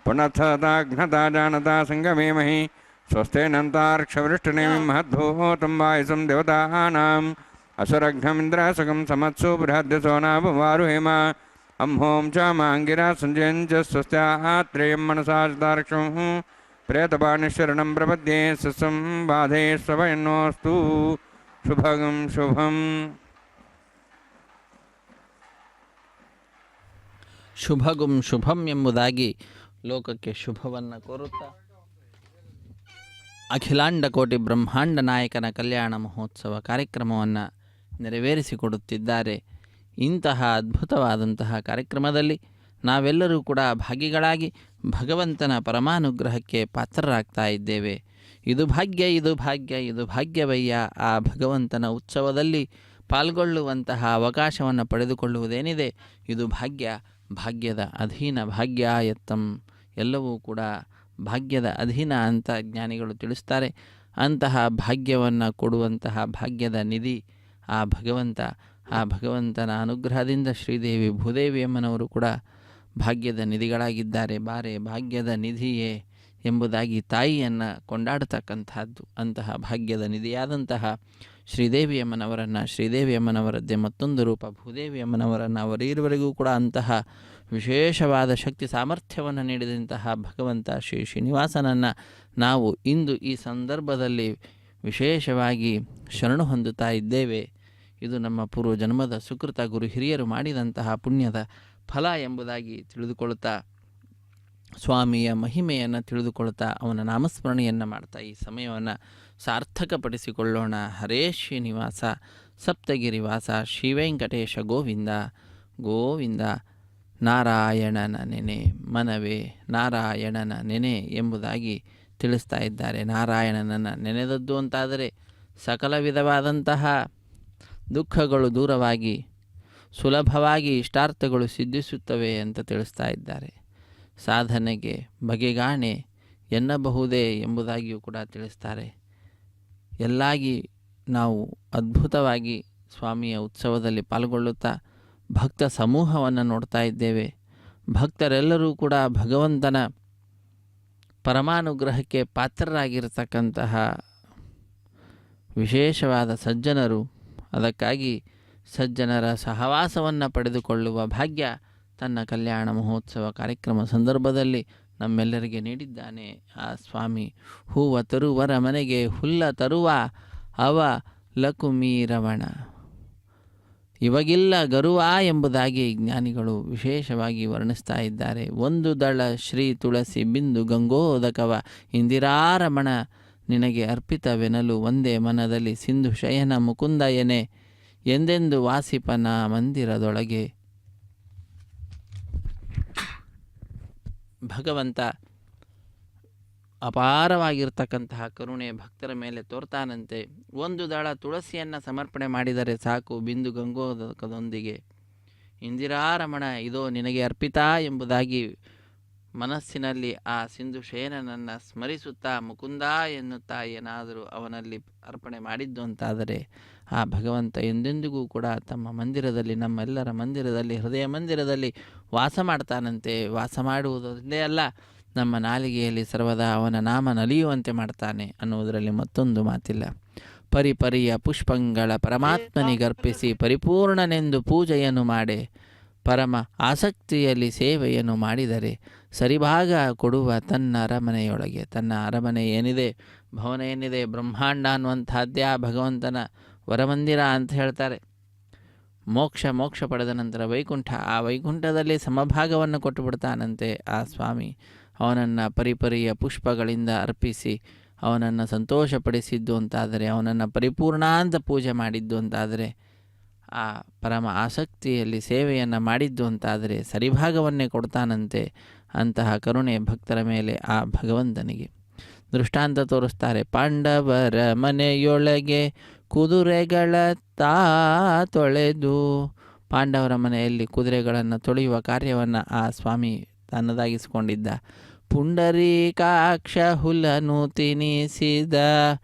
ಪುನಃತಾಘ್ನತಾ ಜಾನತಾ ಸಂಗಮೇಮಹಿ ಸ್ವಸ್ತಿನಂತಾರ್ಕ್ಷವೃಷ್ಟನೇಮಿ ಮಹದ್ಭೂತಂ ವಾಯುಸಂ ದೇವತಾನಾಂ ಅಸುರಘ್ನಮಿಂದ್ರ ಸುಖಂ ಸಮತ್ಸು ಬೃಹದ್ಯಸೋ ನಾಭವಾರುಹೇಮ ಅಂಹೋಂ ಚ ಮಾಂಗಿರ ಸಂಜಯಂಚ ಸ್ವಸ್ತ್ಯಾತ್ರೇಯಂ ಮನಸಾ ಚಿತಾರ್ಕ್ಷಂ ಪ್ರೇತಪಾಣಿಶರಣಂ ಪ್ರಪದ್ಯೆ ಸಸ್ಸಂ ಬಾಧೆ ಸ್ವಭಯನ್ನೋಸ್ತು. ಶುಭಗಂ ಶುಭಂ. ಶುಭಗುಂ ಶುಭಂ ಎಂಬುದಾಗಿ ಲೋಕಕ್ಕೆ ಶುಭವನ್ನು ಕೋರುತ್ತಾ ಅಖಿಲಾಂಡ ಕೋಟಿ ಬ್ರಹ್ಮಾಂಡ ನಾಯಕನ ಕಲ್ಯಾಣ ಮಹೋತ್ಸವ ಕಾರ್ಯಕ್ರಮವನ್ನು ನೆರವೇರಿಸಿಕೊಡುತ್ತಿದ್ದಾರೆ. ಇಂತಹ ಅದ್ಭುತವಾದಂತಹ ಕಾರ್ಯಕ್ರಮದಲ್ಲಿ ನಾವೆಲ್ಲರೂ ಕೂಡ ಭಾಗಿಗಳಾಗಿ ಭಗವಂತನ ಪರಮಾನುಗ್ರಹಕ್ಕೆ ಪಾತ್ರರಾಗ್ತಾ ಇದ್ದೇವೆ. ಇದು ಭಾಗ್ಯ, ಇದು ಭಾಗ್ಯ, ಇದು ಭಾಗ್ಯವಯ್ಯ. ಆ ಭಗವಂತನ ಉತ್ಸವದಲ್ಲಿ ಪಾಲ್ಗೊಳ್ಳುವಂತಹ ಅವಕಾಶವನ್ನು ಪಡೆದುಕೊಳ್ಳುವುದೇನಿದೆ ಇದು ಭಾಗ್ಯ. ಭಾಗ್ಯದ ಅಧೀನ ಭಾಗ್ಯಾಯತ್ತಂ. ಎಲ್ಲವೂ ಕೂಡ ಭಾಗ್ಯದ ಅಧೀನ ಅಂತ ಜ್ಞಾನಿಗಳು ತಿಳಿಸ್ತಾರೆ. ಅಂತಹ ಭಾಗ್ಯವನ್ನು ಕೊಡುವಂತಹ ಭಾಗ್ಯದ ನಿಧಿ ಆ ಭಗವಂತ. ಆ ಭಗವಂತನ ಅನುಗ್ರಹದಿಂದ ಶ್ರೀದೇವಿ ಭೂದೇವಿಯಮ್ಮನವರು ಕೂಡ ಭಾಗ್ಯದ ನಿಧಿಗಳಾಗಿದ್ದಾರೆ. ಬಾರೆ ಭಾಗ್ಯದ ನಿಧಿಯೇ ಎಂಬುದಾಗಿ ತಾಯಿಯನ್ನು ಕೊಂಡಾಡತಕ್ಕಂಥದ್ದು. ಅಂತಹ ಭಾಗ್ಯದ ನಿಧಿಯಾದಂತಹ ಶ್ರೀದೇವಿಯಮ್ಮನವರನ್ನು, ಶ್ರೀದೇವಿಯಮ್ಮನವರದ್ದೇ ಮತ್ತೊಂದು ರೂಪ ಭೂದೇವಿಯಮ್ಮನವರನ್ನು, ಅವರೀರುವರೆಗೂ ಕೂಡ ಅಂತಹ ವಿಶೇಷವಾದ ಶಕ್ತಿ ಸಾಮರ್ಥ್ಯವನ್ನು ನೀಡಿದಂತಹ ಭಗವಂತ ಶ್ರೀ ಶ್ರೀನಿವಾಸನನ್ನು ನಾವು ಇಂದು ಈ ಸಂದರ್ಭದಲ್ಲಿ ವಿಶೇಷವಾಗಿ ಶರಣು ಹೊಂದುತ್ತಾ ಇದ್ದೇವೆ. ಇದು ನಮ್ಮ ಪೂರ್ವ ಜನ್ಮದ ಸುಕೃತ ಗುರು ಹಿರಿಯರು ಮಾಡಿದಂತಹ ಪುಣ್ಯದ ಫಲ ಎಂಬುದಾಗಿ ತಿಳಿದುಕೊಳ್ಳುತ್ತಾ, ಸ್ವಾಮಿಯ ಮಹಿಮೆಯನ್ನು ತಿಳಿದುಕೊಳ್ಳುತ್ತಾ, ಅವನ ನಾಮಸ್ಮರಣೆಯನ್ನು ಮಾಡ್ತಾ ಈ ಸಮಯವನ್ನು ಸಾರ್ಥಕಪಡಿಸಿಕೊಳ್ಳೋಣ. ಹರೇ ಶ್ರೀನಿವಾಸ ಸಪ್ತಗಿರಿವಾಸ ಶ್ರೀ ವೆಂಕಟೇಶ ಗೋವಿಂದ ಗೋವಿಂದ. ನಾರಾಯಣನ ನೆನೆ ಮನವೇ ನಾರಾಯಣನ ನೆನೆ ಎಂಬುದಾಗಿ ತಿಳಿಸ್ತಾ ಇದ್ದಾರೆ. ನಾರಾಯಣನನ್ನು ನೆನೆದದ್ದು ಅಂತಾದರೆ ಸಕಲ ವಿಧವಾದಂತಹ ದುಃಖಗಳು ದೂರವಾಗಿ ಸುಲಭವಾಗಿ ಇಷ್ಟಾರ್ಥಗಳು ಸಿದ್ಧಿಸುತ್ತವೆ ಅಂತ ತಿಳಿಸ್ತಾ ಇದ್ದಾರೆ. ಸಾಧನೆಗೆ ಬಗೆಗಾಣೆ ಎನ್ನಬಹುದೇ ಎಂಬುದಾಗಿಯೂ ಕೂಡ ತಿಳಿಸ್ತಾರೆ. ಎಲ್ಲಾಗಿ ನಾವು ಅದ್ಭುತವಾಗಿ ಸ್ವಾಮಿಯ ಉತ್ಸವದಲ್ಲಿ ಪಾಲ್ಗೊಳ್ಳುತ್ತಾ ಭಕ್ತ ಸಮೂಹವನ್ನು ನೋಡ್ತಾ ಇದ್ದೇವೆ. ಭಕ್ತರೆಲ್ಲರೂ ಕೂಡ ಭಗವಂತನ ಪರಮಾನುಗ್ರಹಕ್ಕೆ ಪಾತ್ರರಾಗಿರತಕ್ಕಂತಹ ವಿಶೇಷವಾದ ಸಜ್ಜನರು. ಅದಕ್ಕಾಗಿ ಸಜ್ಜನರ ಸಹವಾಸವನ್ನು ಪಡೆದುಕೊಳ್ಳುವ ಭಾಗ್ಯ ತನ್ನ ಕಲ್ಯಾಣ ಮಹೋತ್ಸವ ಕಾರ್ಯಕ್ರಮ ಸಂದರ್ಭದಲ್ಲಿ ನಮ್ಮೆಲ್ಲರಿಗೆ ನೀಡಿದ್ದಾನೆ ಆ ಸ್ವಾಮಿ. ಹೂವ ತರುವರ ಮನೆಗೆ ಹುಲ್ಲ ತರುವ ಅವ ಲಕುಮೀರವಣ. ಇವಾಗಿಲ್ಲ ಗರುವ ಎಂಬುದಾಗಿ ಜ್ಞಾನಿಗಳು ವಿಶೇಷವಾಗಿ ವರ್ಣಿಸ್ತಾ ಇದ್ದಾರೆ. ಒಂದು ದಳ ಶ್ರೀ ತುಳಸಿ ಬಿಂದು ಗಂಗೋದಕವ ಇಂದಿರಾರಮಣ ನಿನಗೆ ಅರ್ಪಿತವೆನಲು ಒಂದೇ ಮನದಲ್ಲಿ ಸಿಂಧು ಶಯನ ಮುಕುಂದ ಎನೆ ಎಂದೆಂದು ವಾಸಿಪನ ಮಂದಿರದೊಳಗೆ. ಭಗವಂತ ಅಪಾರವಾಗಿರ್ತಕ್ಕಂತಹ ಕರುಣೆ ಭಕ್ತರ ಮೇಲೆ ತೋರ್ತಾನಂತೆ. ಒಂದು ದಳ ತುಳಸಿಯನ್ನು ಸಮರ್ಪಣೆ ಮಾಡಿದರೆ ಸಾಕು, ಬಿಂದು ಗಂಗೋದಕದೊಂದಿಗೆ ಇಂದಿರಾರಮಣ ಇದೋ ನಿನಗೆ ಅರ್ಪಿತ ಎಂಬುದಾಗಿ ಮನಸ್ಸಿನಲ್ಲಿ ಆ ಸಿಂಧು ಶಯನನನ್ನು ಸ್ಮರಿಸುತ್ತಾ ಮುಕುಂದ ಎನ್ನುತ್ತಾ ಏನಾದರೂ ಅವನಲ್ಲಿ ಅರ್ಪಣೆ ಮಾಡಿದ್ದು ಅಂತಾದರೆ ಆ ಭಗವಂತ ಎಂದೆಂದಿಗೂ ಕೂಡ ತಮ್ಮ ಮಂದಿರದಲ್ಲಿ, ನಮ್ಮೆಲ್ಲರ ಮಂದಿರದಲ್ಲಿ, ಹೃದಯ ಮಂದಿರದಲ್ಲಿ ವಾಸ ಮಾಡ್ತಾನಂತೆ. ವಾಸ ಮಾಡುವುದೊಂದೇ ಅಲ್ಲ, ನಮ್ಮ ನಾಲಿಗೆಯಲ್ಲಿ ಸರ್ವದಾ ಅವನ ನಾಮ ನಲಿಯುವಂತೆ ಮಾಡ್ತಾನೆ ಅನ್ನುವುದರಲ್ಲಿ ಮತ್ತೊಂದು ಮಾತಿಲ್ಲ. ಪರಿಪರಿಯ ಪುಷ್ಪಂಗಳ ಪರಮಾತ್ಮನಿಗರ್ಪಿಸಿ ಪರಿಪೂರ್ಣನೆಂದು ಪೂಜೆಯನ್ನು ಮಾಡೆ ಪರಮ ಆಸಕ್ತಿಯಲ್ಲಿ ಸೇವೆಯನ್ನು ಮಾಡಿದರೆ ಸರಿಭಾಗ ಕೊಡುವ ತನ್ನ ಅರಮನೆಯೊಳಗೆ. ತನ್ನ ಅರಮನೆ ಏನಿದೆ, ಭವನ ಏನಿದೆ, ಬ್ರಹ್ಮಾಂಡ ಅನ್ನುವಂಥದ್ದೇ ಆ ಭಗವಂತನ ವರಮಂದಿರ ಅಂತ ಹೇಳ್ತಾರೆ. ಮೋಕ್ಷ ಪಡೆದ ನಂತರ ವೈಕುಂಠ, ಆ ವೈಕುಂಠದಲ್ಲಿ ಸಮಭಾಗವನ್ನು ಕೊಟ್ಟು ಬಿಡ್ತಾನಂತೆ ಆ ಸ್ವಾಮಿ. ಅವನನ್ನು ಪರಿಪರಿಯ ಪುಷ್ಪಗಳಿಂದ ಅರ್ಪಿಸಿ ಅವನನ್ನು ಸಂತೋಷಪಡಿಸಿದ್ದು ಅಂತಾದರೆ, ಅವನನ್ನು ಪರಿಪೂರ್ಣ ಅಂತ ಪೂಜೆ ಮಾಡಿದ್ದು ಅಂತಾದರೆ, ಆ ಪರಮ ಆಸಕ್ತಿಯಲ್ಲಿ ಸೇವೆಯನ್ನು ಮಾಡಿದ್ದು ಅಂತಾದರೆ ಸರಿಭಾಗವನ್ನೇ ಕೊಡ್ತಾನಂತೆ. ಅಂತಹ ಕರುಣೆ ಭಕ್ತರ ಮೇಲೆ ಆ ಭಗವಂತನಿಗೆ. ದೃಷ್ಟಾಂತ ತೋರಿಸ್ತಾರೆ. ಪಾಂಡವರ ಮನೆಯೊಳಗೆ ಕುದುರೆಗಳ ತಾ ತೊಳೆದು, ಪಾಂಡವರ ಮನೆಯಲ್ಲಿ ಕುದುರೆಗಳನ್ನು ತೊಳೆಯುವ ಕಾರ್ಯವನ್ನು ಆ ಸ್ವಾಮಿ ತನ್ನದಾಗಿಸಿಕೊಂಡಿದ್ದ. ಪುಂಡರೀಕಾಕ್ಷ ಹುಲನು ತಿನಿಸಿದ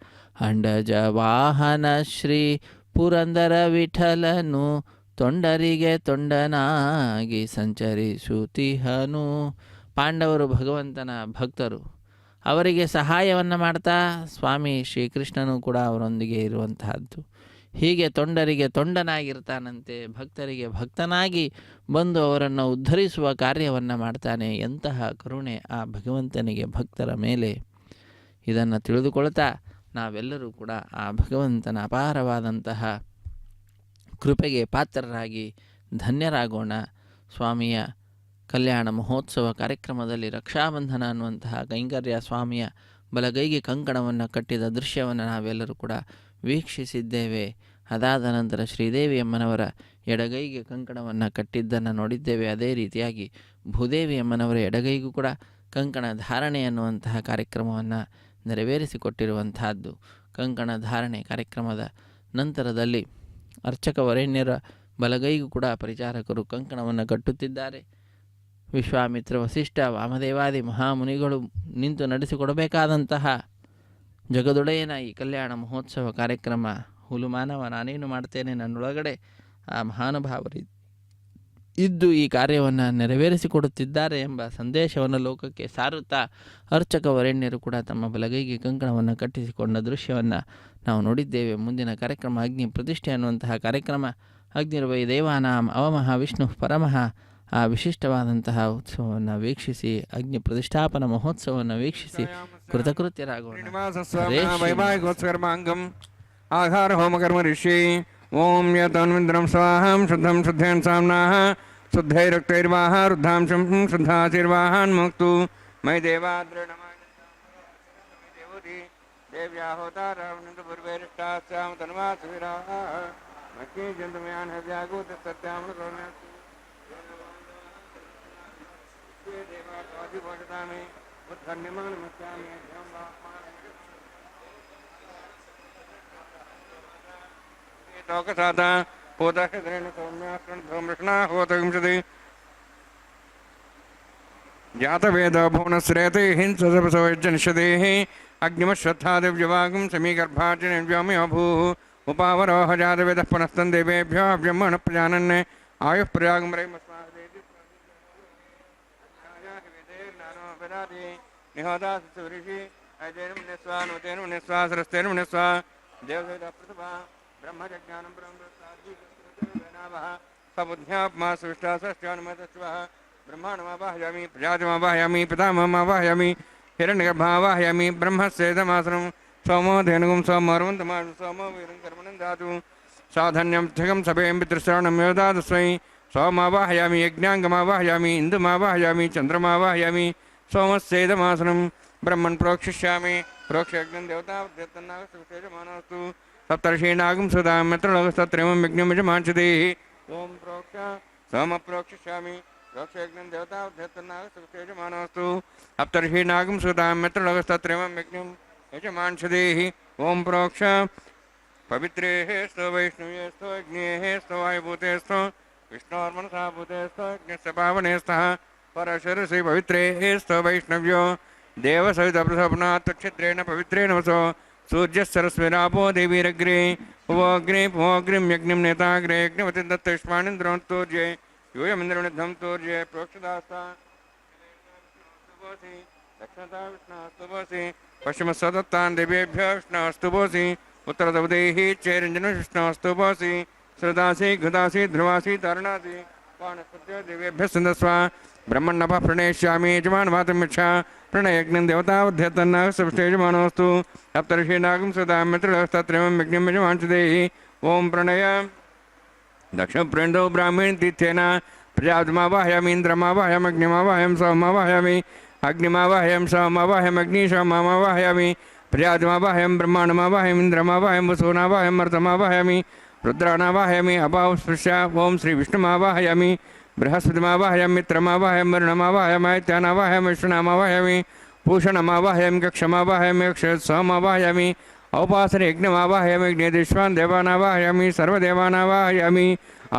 ಅಂಡಜ ವಾಹನ ಶ್ರೀ ಪುರಂದರ ವಿಠಲನು ತೊಂಡರಿಗೆ ತೊಂಡನಾಗಿ ಸಂಚರಿಸುತ್ತಿಹನು. ಪಾಂಡವರು ಭಗವಂತನ ಭಕ್ತರು, ಅವರಿಗೆ ಸಹಾಯವನ್ನು ಮಾಡ್ತಾ ಸ್ವಾಮಿ ಶ್ರೀಕೃಷ್ಣನು ಕೂಡ ಅವರೊಂದಿಗೆ ಇರುವಂತಹದ್ದು. ಹೀಗೆ ತೊಂಡರಿಗೆ ತೊಂಡನಾಗಿರ್ತಾನಂತೆ, ಭಕ್ತರಿಗೆ ಭಕ್ತನಾಗಿ ಬಂದು ಅವರನ್ನು ಉದ್ಧರಿಸುವ ಕಾರ್ಯವನ್ನು ಮಾಡ್ತಾನೆ. ಎಂತಹ ಕರುಣೆ ಆ ಭಗವಂತನಿಗೆ ಭಕ್ತರ ಮೇಲೆ. ಇದನ್ನು ತಿಳಿದುಕೊಳ್ತಾ ನಾವೆಲ್ಲರೂ ಕೂಡ ಆ ಭಗವಂತನ ಅಪಾರವಾದಂತಹ ಕೃಪೆಗೆ ಪಾತ್ರರಾಗಿ ಧನ್ಯರಾಗೋಣ. ಸ್ವಾಮಿಯ ಕಲ್ಯಾಣ ಮಹೋತ್ಸವ ಕಾರ್ಯಕ್ರಮದಲ್ಲಿ ರಕ್ಷಾಬಂಧನ ಅನ್ನುವಂತಹ ಕೈಂಕರ್ಯ ಸ್ವಾಮಿಯ ಬಲಗೈಗೆ ಕಂಕಣವನ್ನು ಕಟ್ಟಿದ ದೃಶ್ಯವನ್ನು ನಾವೆಲ್ಲರೂ ಕೂಡ ವೀಕ್ಷಿಸಿದ್ದೇವೆ. ಅದಾದ ನಂತರ ಶ್ರೀದೇವಿ ಅಮ್ಮನವರ ಎಡಗೈಗೆ ಕಂಕಣವನ್ನು ಕಟ್ಟಿದ್ದನ್ನು ನೋಡಿದ್ದೇವೆ. ಅದೇ ರೀತಿಯಾಗಿ ಭೂದೇವಿ ಅಮ್ಮನವರ ಎಡಗೈಗೂ ಕೂಡ ಕಂಕಣ ಧಾರಣೆ ಅನ್ನುವಂತಹ ಕಾರ್ಯಕ್ರಮವನ್ನು ನೆರವೇರಿಸಿಕೊಟ್ಟಿರುವಂತಹದ್ದು. ಕಂಕಣ ಧಾರಣೆ ಕಾರ್ಯಕ್ರಮದ ನಂತರದಲ್ಲಿ ಅರ್ಚಕ ವರೇಣ್ಯರ ಬಲಗೈಗೂ ಕೂಡ ಪರಿಚಾರಕರು ಕಂಕಣವನ್ನು ಕಟ್ಟುತ್ತಿದ್ದಾರೆ. ವಿಶ್ವಾಮಿತ್ರ, ವಸಿಷ್ಠ, ವಾಮದೇವಾದಿ ಮಹಾಮುನಿಗಳು ನಿಂತು ನಡೆಸಿಕೊಡಬೇಕಾದಂತಹ ಜಗದೊಡೆಯನ ಈ ಕಲ್ಯಾಣ ಮಹೋತ್ಸವ ಕಾರ್ಯಕ್ರಮ ಹುಲುಮಾನವ ನಾನೇನು ಮಾಡ್ತೇನೆ, ನನ್ನೊಳಗಡೆ ಆ ಮಹಾನುಭಾವರು ಇದ್ದು ಈ ಕಾರ್ಯವನ್ನು ನೆರವೇರಿಸಿಕೊಡುತ್ತಿದ್ದಾರೆ ಎಂಬ ಸಂದೇಶವನ್ನು ಲೋಕಕ್ಕೆ ಸಾರುತ್ತಾ ಅರ್ಚಕ ವರೇಣ್ಯರು ಕೂಡ ತಮ್ಮ ಬಲಗೈಗೆ ಕಂಕಣವನ್ನು ಕಟ್ಟಿಸಿಕೊಂಡ ದೃಶ್ಯವನ್ನು ನಾವು ನೋಡಿದ್ದೇವೆ. ಮುಂದಿನ ಕಾರ್ಯಕ್ರಮ ಅಗ್ನಿ ಪ್ರತಿಷ್ಠೆ ಅನ್ನುವಂತಹ ಕಾರ್ಯಕ್ರಮ. ಅಗ್ನಿರ್ವೈ ದೇವಾನಾಂ ಅವಮಃ ವಿಷ್ಣು ಪರಮಃ. ಆ ವಿಶಿಷ್ಟವಾದಂತಹ ಉತ್ಸವವನ್ನು ವೀಕ್ಷಿಸಿ, ಅಗ್ನಿ ಪ್ರತಿಷ್ಠಾಪನಾ ಮಹೋತ್ಸವವನ್ನು ವೀಕ್ಷಿಸಿ ಕೃತಕೃತ್ಯರಾಗೋಣ. ಆಧಾರ ಹೋಮಕರ್ಮ ಋಷಿ ಓಂ ಯತನ್ವಿಂದ್ರಂ ಸ್ವಾಹಂ ಶುದ್ಧಂ ಶುದ್ಧೇನ್ ಸಾಮ್ನಾಹ ಶುದ್ಧೈರಕ್ತೈರ್ವಾಹ ರುದ್ಧಾಂಶಂ ಶುದ್ಧಾತಿರ್ವಾಹಾನ್ ಮುಕ್ತು ಮೈ ದೇವಾದ್ರನಮಿ ದೇವ್ಯಾಹೋತಾರವನಿಂದ ಪೂರ್ವೇರಿಷ್ಟಾಸ್ಯಾಮ ತನ್ವಾಸುವಿರಾಹ ಮಕ್ಕಿ ಜಂತುಮಯಾನ್ ಹವ್ಯಾಗೂತ ಸತ್ಯಾಮನ ಕರುಣ್ಯಾಸ್ತು ದೇವಾದಿಭೋಷತಾಮಿ ಉತ್ಥನ್ಯಮಾನ ಮಸ್ಯಾಮಿ ಲೋಕಸಾತ ಹೋದಹದ್ರೇಣ ಸೌಮ್ಯಾಕೃಷ್ಣ ಹೋತವಿಂಶತಿ ಜಾತವೇದ ಭುವನಶ್ರೇತೆ ಹಿಂಸಸವಜ್ಜನಿಷದೇ ಅಗ್ನಿಮಶ್ರದ್ಧಾ ದಿವ್ಯವಾಗಂ ಸಮೀಗರ್ಭಾರ್ಜನ್ಯವ್ಯೋಮಿ ಅಭೂ ಉಪಾವರೋಹ ಜಾತವೇದ ಪುನಸ್ತನ್ ದೇವೇಭ್ಯೋ ಬ್ರಹ್ಮಣ ಪ್ರಜಾನನ್ ಆಯುಃ ಪ್ರಯಾಗಂ ನಿಹೋದಾಸಿ ಅಜೇನ ನಿಸ್ವಾ ನುತೇನ ನಿಸ್ವಾ ಸರಸ್ತೇನ ನಿಸ್ವಾ ದೇವವೇದ ಪ್ರತಿಭಾ ಬ್ರಹ್ಮಜ್ಞಾನಂ ಬ್ರಹ್ಮನಾಭಃ ಸಬುದ್ಧ್ಯಾತ್ಮಾ ಸುಷ್ಟಾಸಶ್ಚಾನುಮತಸ್ವಃ ಬ್ರಹ್ಮಾಣಮಾವಾಹಯಾಮಿ ಪ್ರಜಾತಿಮಾವಾಹಯಾಮಿ ಪಿತಾಮಹಮಾವಾಹಯಾಮಿ ಹಿರಣ್ಯಗರ್ಭಮಾವಾಹಯಾಮಿ ಬ್ರಹ್ಮಸ್ಯೇದಮಾಸನಂ ಸೋಮೋ ಧೇನುಗುಂ ಸೋಮರ್ವಂತಮಾನು ಸೋಮೋ ವೀರಂ ಕರ್ಮಣಂ ಧಾತು साधन्यं सभें पितृश्रवणं योदादस्मै सोमावाहयामि यज्ञाङ्गमावाहयामि इन्दुमावाहयामि चन्द्रमावाहयामि सोमस्येदमासनं ब्रह्मन् प्रोक्षिष्यामि प्रोक्षयज्ञं देवतावद्यतन्नागस्तु सप्तर्षीणागं सुदां यत्र लोकस्तत्रयं यज्ञं यजमांसदेः ओम प्रोक्ष सोम प्रोक्षिष्यामि प्रोक्षयज्ञं देवतावद्यतन्नागस्तु यजमानस्तु सप्तर्षीणागं सुदां यत्र लोकस्तत्रयं यज्ञं यजमांसदेः ओम प्रोक्ष पवित्रेः स्तो वैष्णव्ये स्तो अग्नेः स्तो वायुभूतेस्तो विष्णोर्मनसा भूतेस्तो यज्ञस्य पावने स्तः परशरसि पवित्रेः स्तो वैष्णव्यो देवसवितप्रसपनात् तच्छिद्रेण पवित्रेण वसो सूर्यस्सरस्विरापो देवीरग्रे उवोऽग्रे पुवोऽग्रिं यज्ञं नेताग्रे यज्ञवति दत्तयुष्माणिन्द्रोन्तोर्ये यूयमिन्द्रनिद्धं तोर्ये प्रोक्षदास्ता दक्षिणता विष्णास्तुभोसि पश्चिमस्वदत्तान् देवेभ्यः विष्णास्तुभोसि उत्तरदवदेहि चैरञ्जनं विष्णास्तुभोसि श्रदासि घृदासि ध्रुवासि तारणासि वानस्पत्यो देवेभ्यः सिन्धस्व ब्रह्मण्णपः प्रणेष्यामि यजमानवातमिच्छा प्रणयज्ञं देवतावध्यतन्नः सविष्टेयजमानोऽस्तु सप्तर्षीणागं सदां मित्रस्तत्रयं यज्ञं यजमांसदेहि ओम प्रणय दक्षप्रेन्दो ब्राह्मण तीर्थेन प्रजापतिमावाहयामि इन्द्रमावाहयामि अग्निमावाहयामि सोममावाहयामि अग्निमावाहयामि सोममावाहयामि अग्निशोममावाहयामि प्रजापतिमावाहयामि ब्रह्माण्डमावाहयामि इन्द्रमावाहयामि वसूनावाहयामि मर्तमावाहयामि रुद्राणावाहयामि अपावस्पृश्य ओम श्री विष्णुमावाहयामि बृहस्पतिमावाहयामि मित्रमावाहयामि वरुणमावाहयामि आदित्यानावाहयामि विष्णुनामावाहयामि पूषणमावाहयामि कक्षमावाहयामि अक्षयत्सोमावाहयामि औपासने यज्ञमावाहयामि यज्ञेश्वान् देवानावाहयामि सर्वदेवानावाहयामि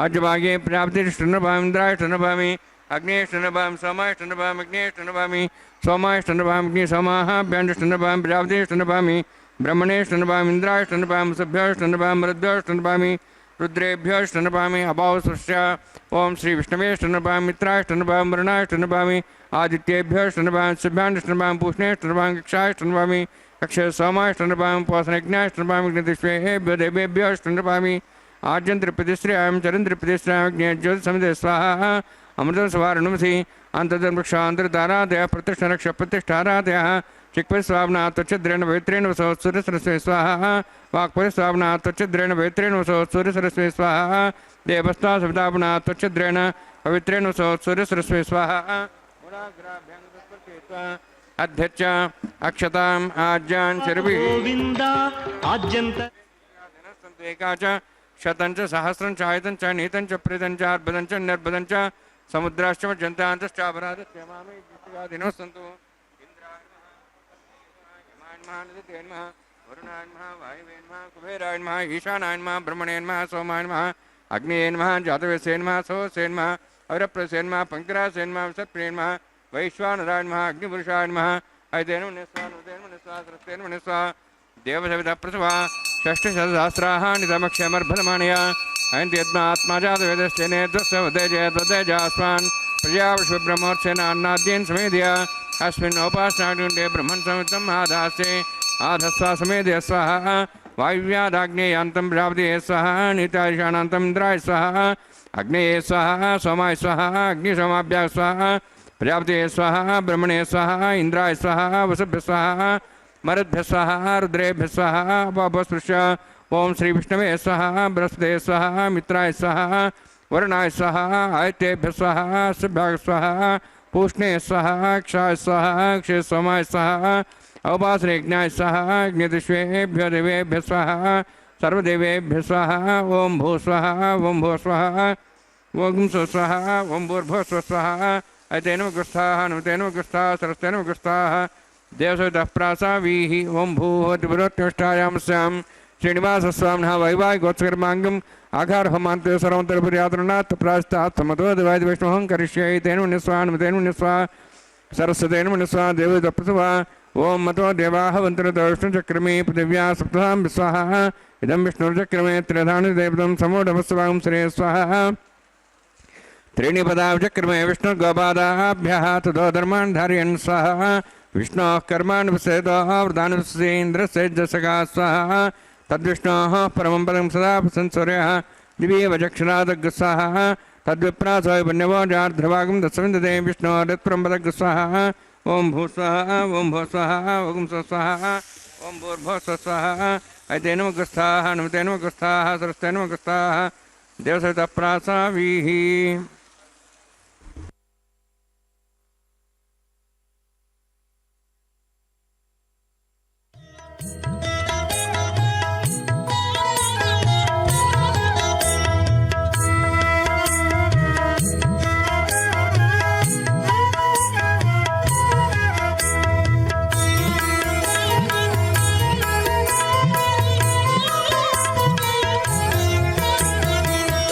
आज्यभागे प्रजापतिष्ठनभामि इन्द्राष्टनभामि अग्नेष्टनभामि सोमाष्टनभामि अग्नेष्टनभामि सोमाष्टनभामि अग्निसोमाभ्याण्डष्टनभामि प्रजापतिष्ठनभामि ब्रह्मणेष्टनभामि इन्द्राष्टनभामि सभ्यष्टनभामि रुद्रष्टनभामि रुद्रेभ्यष्टनभामि अभावस्पृश्य ओम श्री विष्णवेष्टनभामि मित्राष्टनभामि वरुणाष्टनभामि आदित्येभ्यष्टनभामि शुभ्याण्डष्टनभामि पूष्णेष्टनभामि कक्षाष्टनभामि कक्षे सोमाष्टनभामि पोषणज्ञाष्टनभामि अग्निदिष्वेभ्यो देवेभ्यष्टनभामि आज्यन्त्रिप्रतिश्रयां चरन्त्रिप्रतिश्रयां ज्ञज्योतिसमिते स्वाहा अमृतं सवारणमसि अन्तर्वृक्षान्तरतारादयः प्रतिष्ठारक्षप्रतिष्ठारादयः चिक्परिस्वावना त्वच्छद्रेण पवित्रेण वसो सूर्यसरस्वे स्वाहा वाक्परिस्वावना त्वच्छद्रेण पवित्रेण वसो सूर्यसरस्वे स्वाहा देवस्ता सवितापना त्वच्छद्रेण पवित्रेण वसो सूर्यसरस्वे स्वाहा अध्यक्ष अक्षताम् आज्यान् शर्भिः गोविन्दा आद्यन्त एकाच शतं च सहस्रं च आयतं च नीतं च प्रीतं च अर्बुदं च निर्बुदं च समुद्राश्च जन्तान्तश्चापराधश्च मामे दिनो सन्तु इंद्राय नमः वरुणाय नमः वायुवे नमः कुबेराय नमः ईशानाय नमः ब्रह्मणे नमः सोमाय नमः अग्नये नमः जातवेसे नमः सोऽसे नमः अवरप्रसे नमः पङ्करासे नमः विसत्प्रिये नमः वैश्वानराय नमः अग्निपुरुषाय नमः ऐतेन मुनिस्वा नुतेन मुनिस्वा सरस्तेन मुनिस्वा देवसविता प्रसवा षष्ठशतसहस्राः नितमक्षमर्भलमाणया अयन्त्यत्मात्मा जातवेदस्तेनेतस्य वदेजयद्वदेजास्मान् प्रजाविश्वब्रह्मोत्सेन अन्नाद्येन समेध्य अस्मिन् उपासनाडुण्डे ब्रह्मन् समितं आधास्ते आधस्वा समेध्य स्वाहा वायुव्यादाग्नेयान्तं प्रजापतये स्वाहा नीतादिशानान्तम् इन्द्राय स्वाहा अग्नेये स्वाहा सोमाय स्वाहा अग्निसोमाभ्याः स्वाहा प्रजापतये स्वाहा ब्रह्मणे स्वाहा इन्द्राय स्वाहा वसुभ्यः स्वाहा मरुद्भ्यः स्वाहा रुद्रेभ्यः स्वाहा अपापस्पृश्य ओम श्री विष्णवे स्वाहा बृहस्पते स्वाहा मित्राय स्वाहा वरुणाय स्वाहा आदित्येभ्यः स्वाहा शुभ्याय स्वाहा पूष्णे स्वाहा क्षाय स्वाहा क्षय सोमाय स्वाहा अवपासने यज्ञाय स्वाहा यज्ञदिष्वेभ्यो देवेभ्यः स्वाहा सर्वदेवेभ्यः स्वाहा ओम भू स्वाहा ओम भू स्वाहा ओम सु स्वाहा ओम भूर्भुवः स्वाहा ऐतेन गुस्थाः नुतेन गुस्थाः सरस्तेन गुस्थाः देवसवितः प्रासावीः ओम भूहोतिपुरोत्तिष्ठायामस्यां श्रीनिवासस्वामिनः वैवाहिकोत्सकर्माङ्गम् आघारहोमान्ते सर्वन्तर्पुर्यातृणात् प्रास्तात् समतो दिवाय वैष्णवं करिष्ये तेन मुनिस्वानुमतेन मुनिस्वा सरस्वतेन मुनिस्वा देवसवितः प्रसवा ओम मतो देवाः वन्तरतो विष्णुचक्रमे पृथिव्या सप्तधां स्वाहा इदं विष्णुर्चक्रमे त्रिधानि देवतं समूढमस्वां श्रेय स्वाहा त्रीणि पदाचक्रमे विष्णुर्गोपादाभ्यः ततो धर्मान् धारयन् स्वाहा विष्णोः कर्माणि विषयतो वृतानि विषयेन्द्रस्य स्वाहा तद्विष्णोः परमं पदं सदा संसूर्यः दिव्यवचक्षुरादग्स्वाहा तद्विप्रासो पुण्यवो जार्ध्रभागं दशविन्दते विष्णोरित्परं पदग्स्वाहा ओम भू स्वाहा ओम भू स्वाहा ओम स्व स्वाहा ओम भूर्भुवः स्वाहा ఐతేనమగ్రస్థాః నమతేనమగ్రస్థాః సరస్తేనమగ్రస్థాః దేవసవితప్రాసావీః.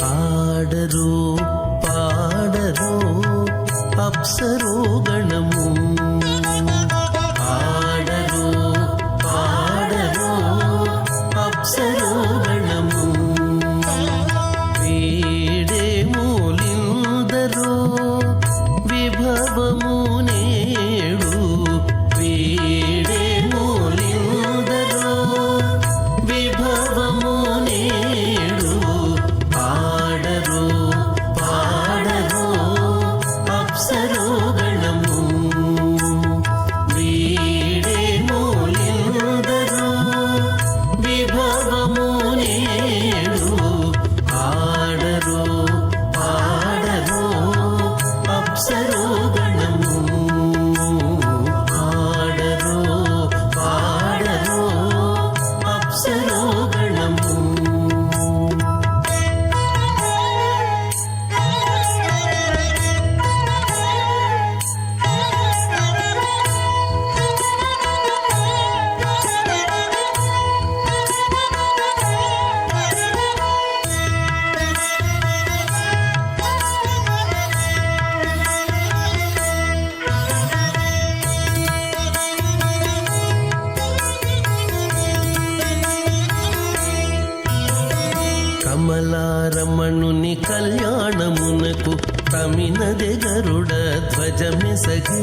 ఆడరు పాడరు అప్సరో గణము, ఆడరు పాడరు అప్సరో గణము, వీడే మూలిందరో విభవము నేడు, వీడే మూలిందరో విభవము నేడు, ఆడరు పాడరు అప్సరో గణము, వీడే మూలిందరో విభవము నేడు, ఆడరు పాడరు అప్సరో గణము, ఆడరు పాడరు అప్సరో గణము. కమలారమణుని కళ్యాణమునకు తమినదె గరుడ ధ్వజమెసగే,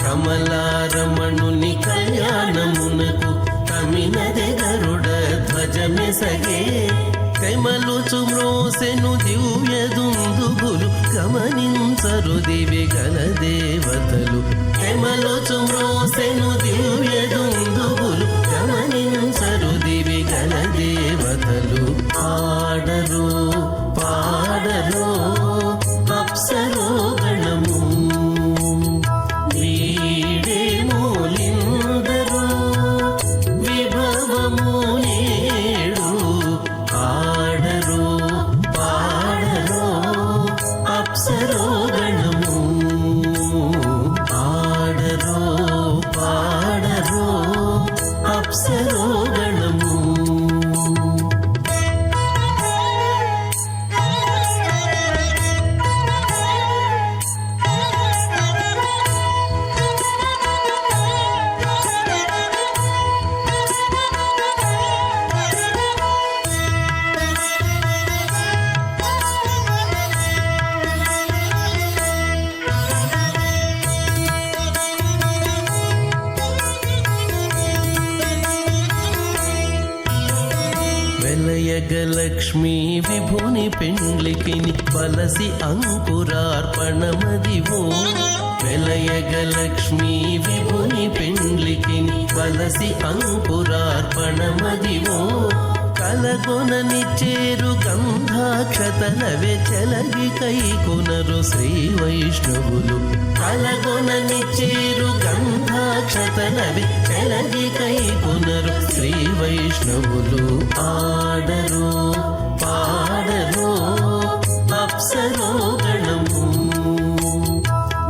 కమలారమణుని కళ్యాణమునకు తమినదె గరుడ ధ్వజమెసగే, కైమలుచు మ్రోసెను దివ్య దుందుబులు గమనించరు దివిగల దేవతలు, కైమలుచు మ్రోసెను దివ్య దుందుబులు గమనించరు దివిగల దేవతలు, ఆడరు పాడరు అప్సరో గణము, వీడే మూలిందరో విభవము నేడు, ఆడరు పాడరు అప్సరో గణము, ఆడరు పాడరు అప్సరో గణము. వెలయగలక్ష్మీ విభుని పెండ్లికిని వలసి అంకురార్పణమదివో, వెలయగలక్ష్మీ విభుని పెండ్లికిని వలసి అంకురార్పణమదివో, కలగొనని చేరు గంధాక్షతలవే చెలగి కైకొనరు శ్రీ వైష్ణవులు, కలగొనని చేరు గంధాక్షతలవే చెలగి కైకొనరు శ్రీ వైష్ణవులు, ఆడరు పాడరు అప్సరో గణము,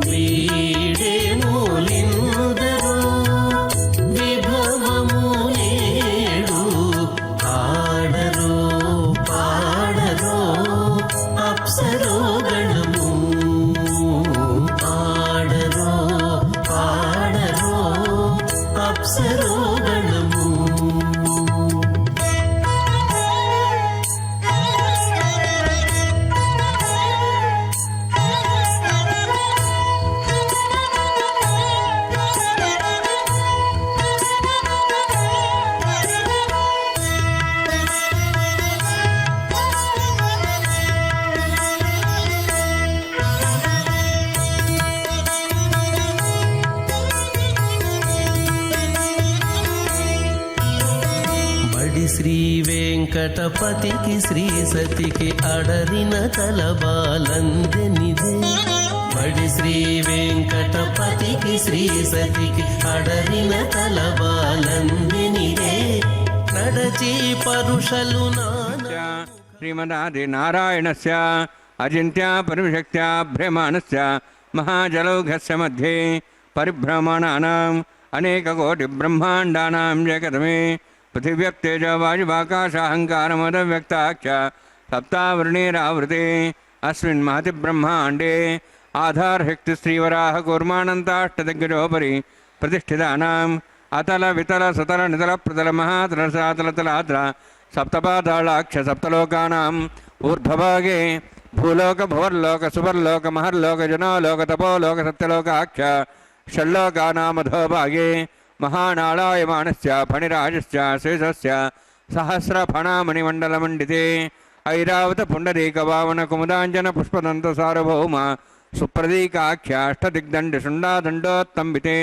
వీడే మూలిందరో విభవము నేడు, ఆడరు పాడరు అప్సరో గణము, ఆడరు పాడరు అప్సరో గణము. శ్రీ వెంకటపతికి శ్రీ సతికి అడరిన తలబాలందెనిదే బడి శ్రీ వెంకటపతికి శ్రీ సతికి అడరిన తలబాలందెనిదే నడచి పరుషలు నానా శ్రీమదాది నారాయణస్య అజింత్య పరిశక్త్యా భ్రమాణస్య మహాజలౌఘస్య మధ్యే పరిభ్రమణానాం అనేకకోటి బ్రహ్మాండానాం జగతమే పృథివ్యప్తేజ వాయువాకాశాహంకారమదవ్యక్తాఖ్య సప్తావృణేరావృతే అస్మిన్ మహతి బ్రహ్మాండే ఆధారశక్తి శ్రీవరాహ కూర్మానంతాష్టదిగ్గజోపరి ప్రతిష్ఠితానాం అతల వితల సుతల నితల ప్రతల మహాతల సాతల తలాత్ర సప్తపాతాళాక్ష సప్తలోకానాం ఊర్ధ్వభాగే భూలోక భువర్లోక సువర్లోక మహర్లోక జనోలోక తపోలోక సత్యలోకాఖ్య షల్లోకానామధోభాగే మహానాళాయమానస్య ఫణిరాజస్య శేషస్య సహస్రఫణామణిమండలమండితే ఐరావత పుండరీకవామన కుముదాంజన పుష్పదంత సార్వభౌమ సుప్రదీకాఖ్యాష్టదిగ్దండి శుండాదండోత్తంబితే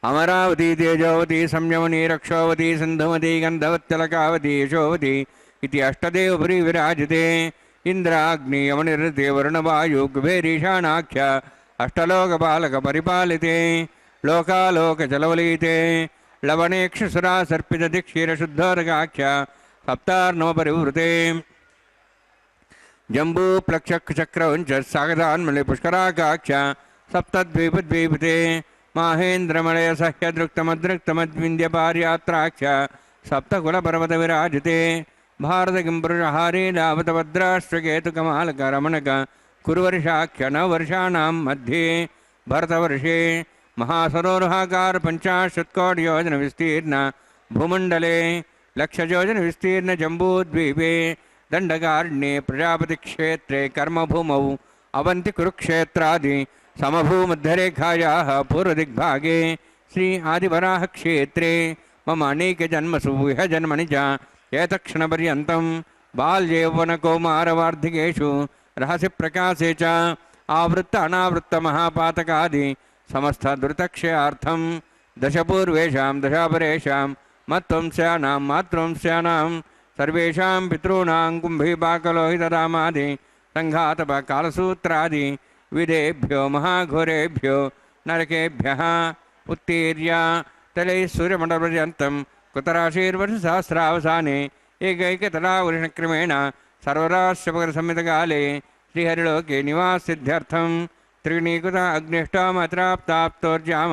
అమరావతి తేజోవతి సంయమని రక్షోవతి సింధుమతి గంధవత్యలకావతి యశోవతి ఇది అష్టదేవపురి విరాజితే ఇంద్రాగ్ని యమనిర్తే వరుణవాయు కుబేరీషాణాఖ్య అష్టలోకపాలక పరిపాలితే లోకాలోకజలవలీతే లవణేక్షుసురా సర్పిత దిక్షీరశుద్ధోరకాఖ్య సప్తార్ణవ పరివృతే జంబూ ప్లక్షక్చక్రవంచ సాగదాన్మలి పుష్కరాకాఖ్య సప్తద్వీపద్వీపితే మాహేంద్రమలయ సహ్యదృక్తమదృక్తమద్వింధ్యపార్యాత్రాఖ్య సప్తకులపర్వత విరాజితే భారతకింపురుషహారీ లావతభద్రాశ్వకేతుకమాలకరమణక కురువర్షాఖ్య నవవర్షాణం మధ్యే భరతవర్షే మహాసరోరుహాకార పంచాశత్కోటియోజన విస్తీర్ణ భూమండలే లక్షయోజన విస్తీర్ణ జంబూద్వీపే దండకారణ్యే ప్రజాపతిక్షేత్రే కర్మభూమౌ అవంతి కురుక్షేత్రాది సమభూమध्यरेखायाः पूर्वदिग्भागे श्री आदिवराहक्षेत्रे मम अनेकजन्मसु इह जन्मनि च एतत्क्षणपर्यन्तं बाल्ययौवनकौमारवार्धिकेषु रहस्यप्रकाशे च आवृत्त अनावृत्तमहापातकादि समस्तदुरितक्षयार्थं दशपूर्वेषां दशापरेषां मत्वंस्यानां मातृवंस्यानां सर्वेषां पितॄणां कुम्भीपाकलोहितरामादि सङ्घातपकालसूत्रादि विदेभ्यो महाघोरेभ्यो नरकेभ्यः उत्तीर्य तलैः सूर्यमण्डलपर्यन्तं कुतराशीर्वर्षसहस्रावसाने एकैकतलावर्षक्रमेण सर्वराश्यपकरसंहितकाले श्रीहरिलोके निवाससिद्ध्यर्थं त्रिगुणीकृत अग्निष्टामत्राप्ताप्तोर्जाम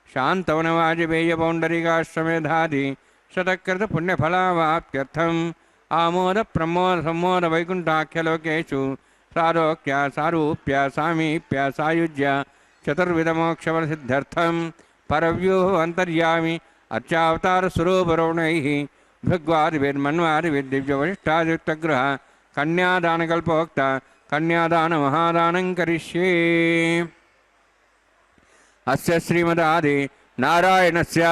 शान्तवनवाजपेयपौण्डरीकाश्वमेधादि शतकृतपुण्यफलावाप्त्यर्थम् आमोदप्रमोदसम्मोदवैकुण्ठाख्यलोकेषु सारोक्य सारूप्य सामीप्य सायुज्य चतुर्विधमोक्षफलसिद्ध्यर्थं परव्यूह अन्तर्यामि अर्चावतारस्वरूपरोणैः भृग्वादिभिर्मन्वादिभिर्दिव्यवशिष्टादियुक्तगृह कन्यादानकल्पोक्त कन्यादानमहादानं करिष्ये। अस्य श्रीमदादि नारायणस्य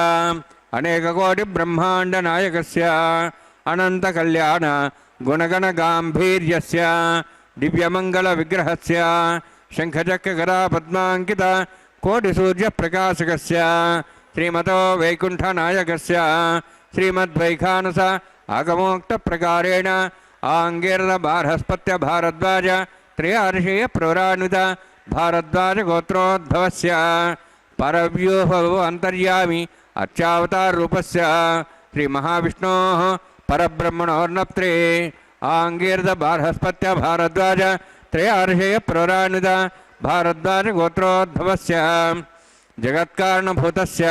अनेककोटिब्रह्माण्डनायकस्य अनन्तकल्याण गुणगणगाम्भीर्यस्य दिव्यमङ्गलविग्रहस्य शङ्खचक्रगदापद्माङ्कित कोटिसूर्यप्रकाशकस्य श्रीमतो वैकुण्ठनायकस्य श्रीमद्वैखानस आगमोक्तप्रकारेण आङ्गीरदबार्हस्पत्य भारद्वाज त्रयार्षेयप्रवरान्वित भारद्वाजगोत्रोद्भवस्य परव्यूह अन्तर्यामि अर्चावताररूपस्य श्रीमहाविष्णोः परब्रह्मणोर्नप्त्रे आङ्गीरदबार्हस्पत्य भारद्वाज त्रयार्षेयप्रवरान्वित भारद्वाजगोत्रोद्भवस्य जगत्कारणभूतस्य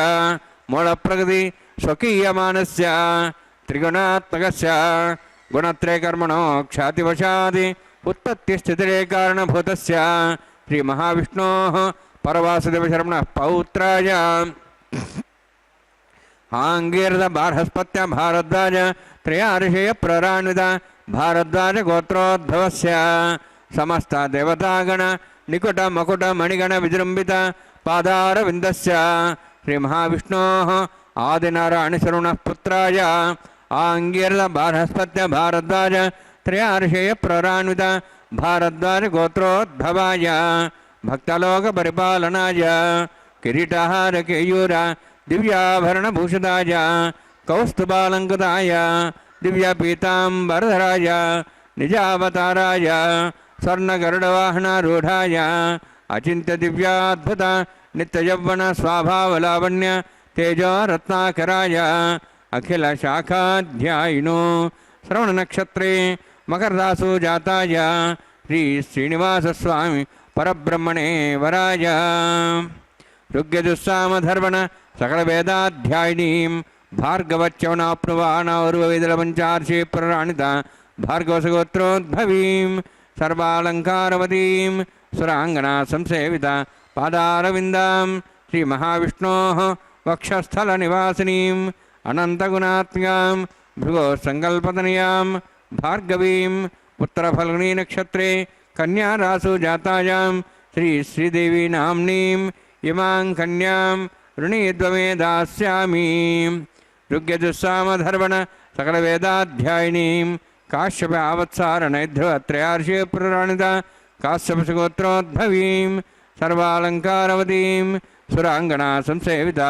मूलप्रकृति स्वकीयमानस्य त्रिगुणात्मकस्य गुणत्रयकर्मणो ख्यातिवशादि उत्पत्तिस्थितिरे कारणभूतस्य श्रीमहाविष्णोः परवासुदेवशर्मणः पौत्राय आङ्गीरदबार्हस्पत्य भारद्वाज त्रयार्षेयप्रवरान्वित भारद्वाजगोत्रोद्भवस्य समस्त देवतागण निकुट मकुट मणिगण विजृम्भित पादारविन्दस्य श्रीमहाविष्णोः आदिनारायणशरणः पुत्राय आङ्गीरदबार्हस्पत्य भारद्वाज त्रयार्षेयप्रवरान्वित भारद्वाजगोत्रोद्भवाय भक्तलोकपरिपालनाय किरीटहारकेयूर दिव्याभरणभूषिताय ಕೌಸ್ತುಭಾಲಂಕೃತಾಯ ದಿವ್ಯಪೀತಾಂಬರಧರಾಯ ನಿಜಾವತಾರಾಯ ಸ್ವರ್ಣಗರುಡವಾಹನಾರೂಢಾಯ ಅಚಿಂತ್ಯ ದಿವ್ಯಾದ್ಭುತ ನಿತ್ಯಯೌವನ ಸ್ವಾಭಾವಲಾವಣ್ಯ ತೇಜೋ ರತ್ನಾಕರಾಯ ಅಖಿಲ ಶಾಖಾಧ್ಯಾಯಿನೋ ಶ್ರವಣ ನಕ್ಷತ್ರೇ ಮಕರದಾಸು ಜಾತಾಯ ಶ್ರೀ ಶ್ರೀನಿವಾಸ ಸ್ವಾಮಿ ಪರಬ್ರಹ್ಮಣೇ ವರಾಯ ಋಗ್ಯಜುಸ್ಸಾಮಧರ್ವಣ ಸಕಲ ವೇದಾಧ್ಯಾಯಿನೀಂ ಭಾರ್ಗವಚ್ಯವನಾಪ್ನುವಾನೌರ್ವವೇದಲಪಂಚಾರ್ಷಿ ಪ್ರರಾಣಿತ ಭಾರ್ಗವಸಗೋತ್ರೋದ್ಭವೀಂ ಸರ್ವಾಲಂಕಾರವತೀಂ ಸುರಾಂಗನಾ ಸಂಸೇವಿತ ಪಾದಾರವಿಂದಾಂ ಶ್ರೀ ಮಹಾವಿಷ್ಣೋಃ ವಕ್ಷಸ್ಥಲ ನಿವಾಸಿನೀಂ ಅನಂತಗುಣಾತ್ಮ್ಯಾಂ ಭೃಗೋ ಸಂಕಲ್ಪತನಯಾಂ ಭಾರ್ಗವೀಂ ಉತ್ತರಫಲ್ಗುಣೀ ನಕ್ಷತ್ರೇ ಕನ್ಯಾರಾಸು ಜಾತಾಯಾಂ ಶ್ರೀ ಶ್ರೀದೇವಿ ನಾಮ್ನೀಂ ಇಮಾಂ ಕನ್ಯಾಂ ಋಣೀದ್ವಮೇ ದಾಸ್ಯಾಮಿ ಋಗ್ಯಜುಸ್ಸಾಮಧರ್ವಣ ಸಕಲ ವೇದಾಧ್ಯಾಯಿನೀಂ ಕಾಶ್ಯಪ ಆವತ್ಸಾರಣೈಧ್ರುವತ್ರಯಾರ್ಷಿ ಪ್ರರಾಣಿತ ಕಾಶ್ಯಪಸಗೋತ್ರೋದ್ಭವೀಂ ಸರ್ವಾಲಂಕಾರವತೀಂ ಸುರಾಂಗನಾ ಸಂಸೇವಿತ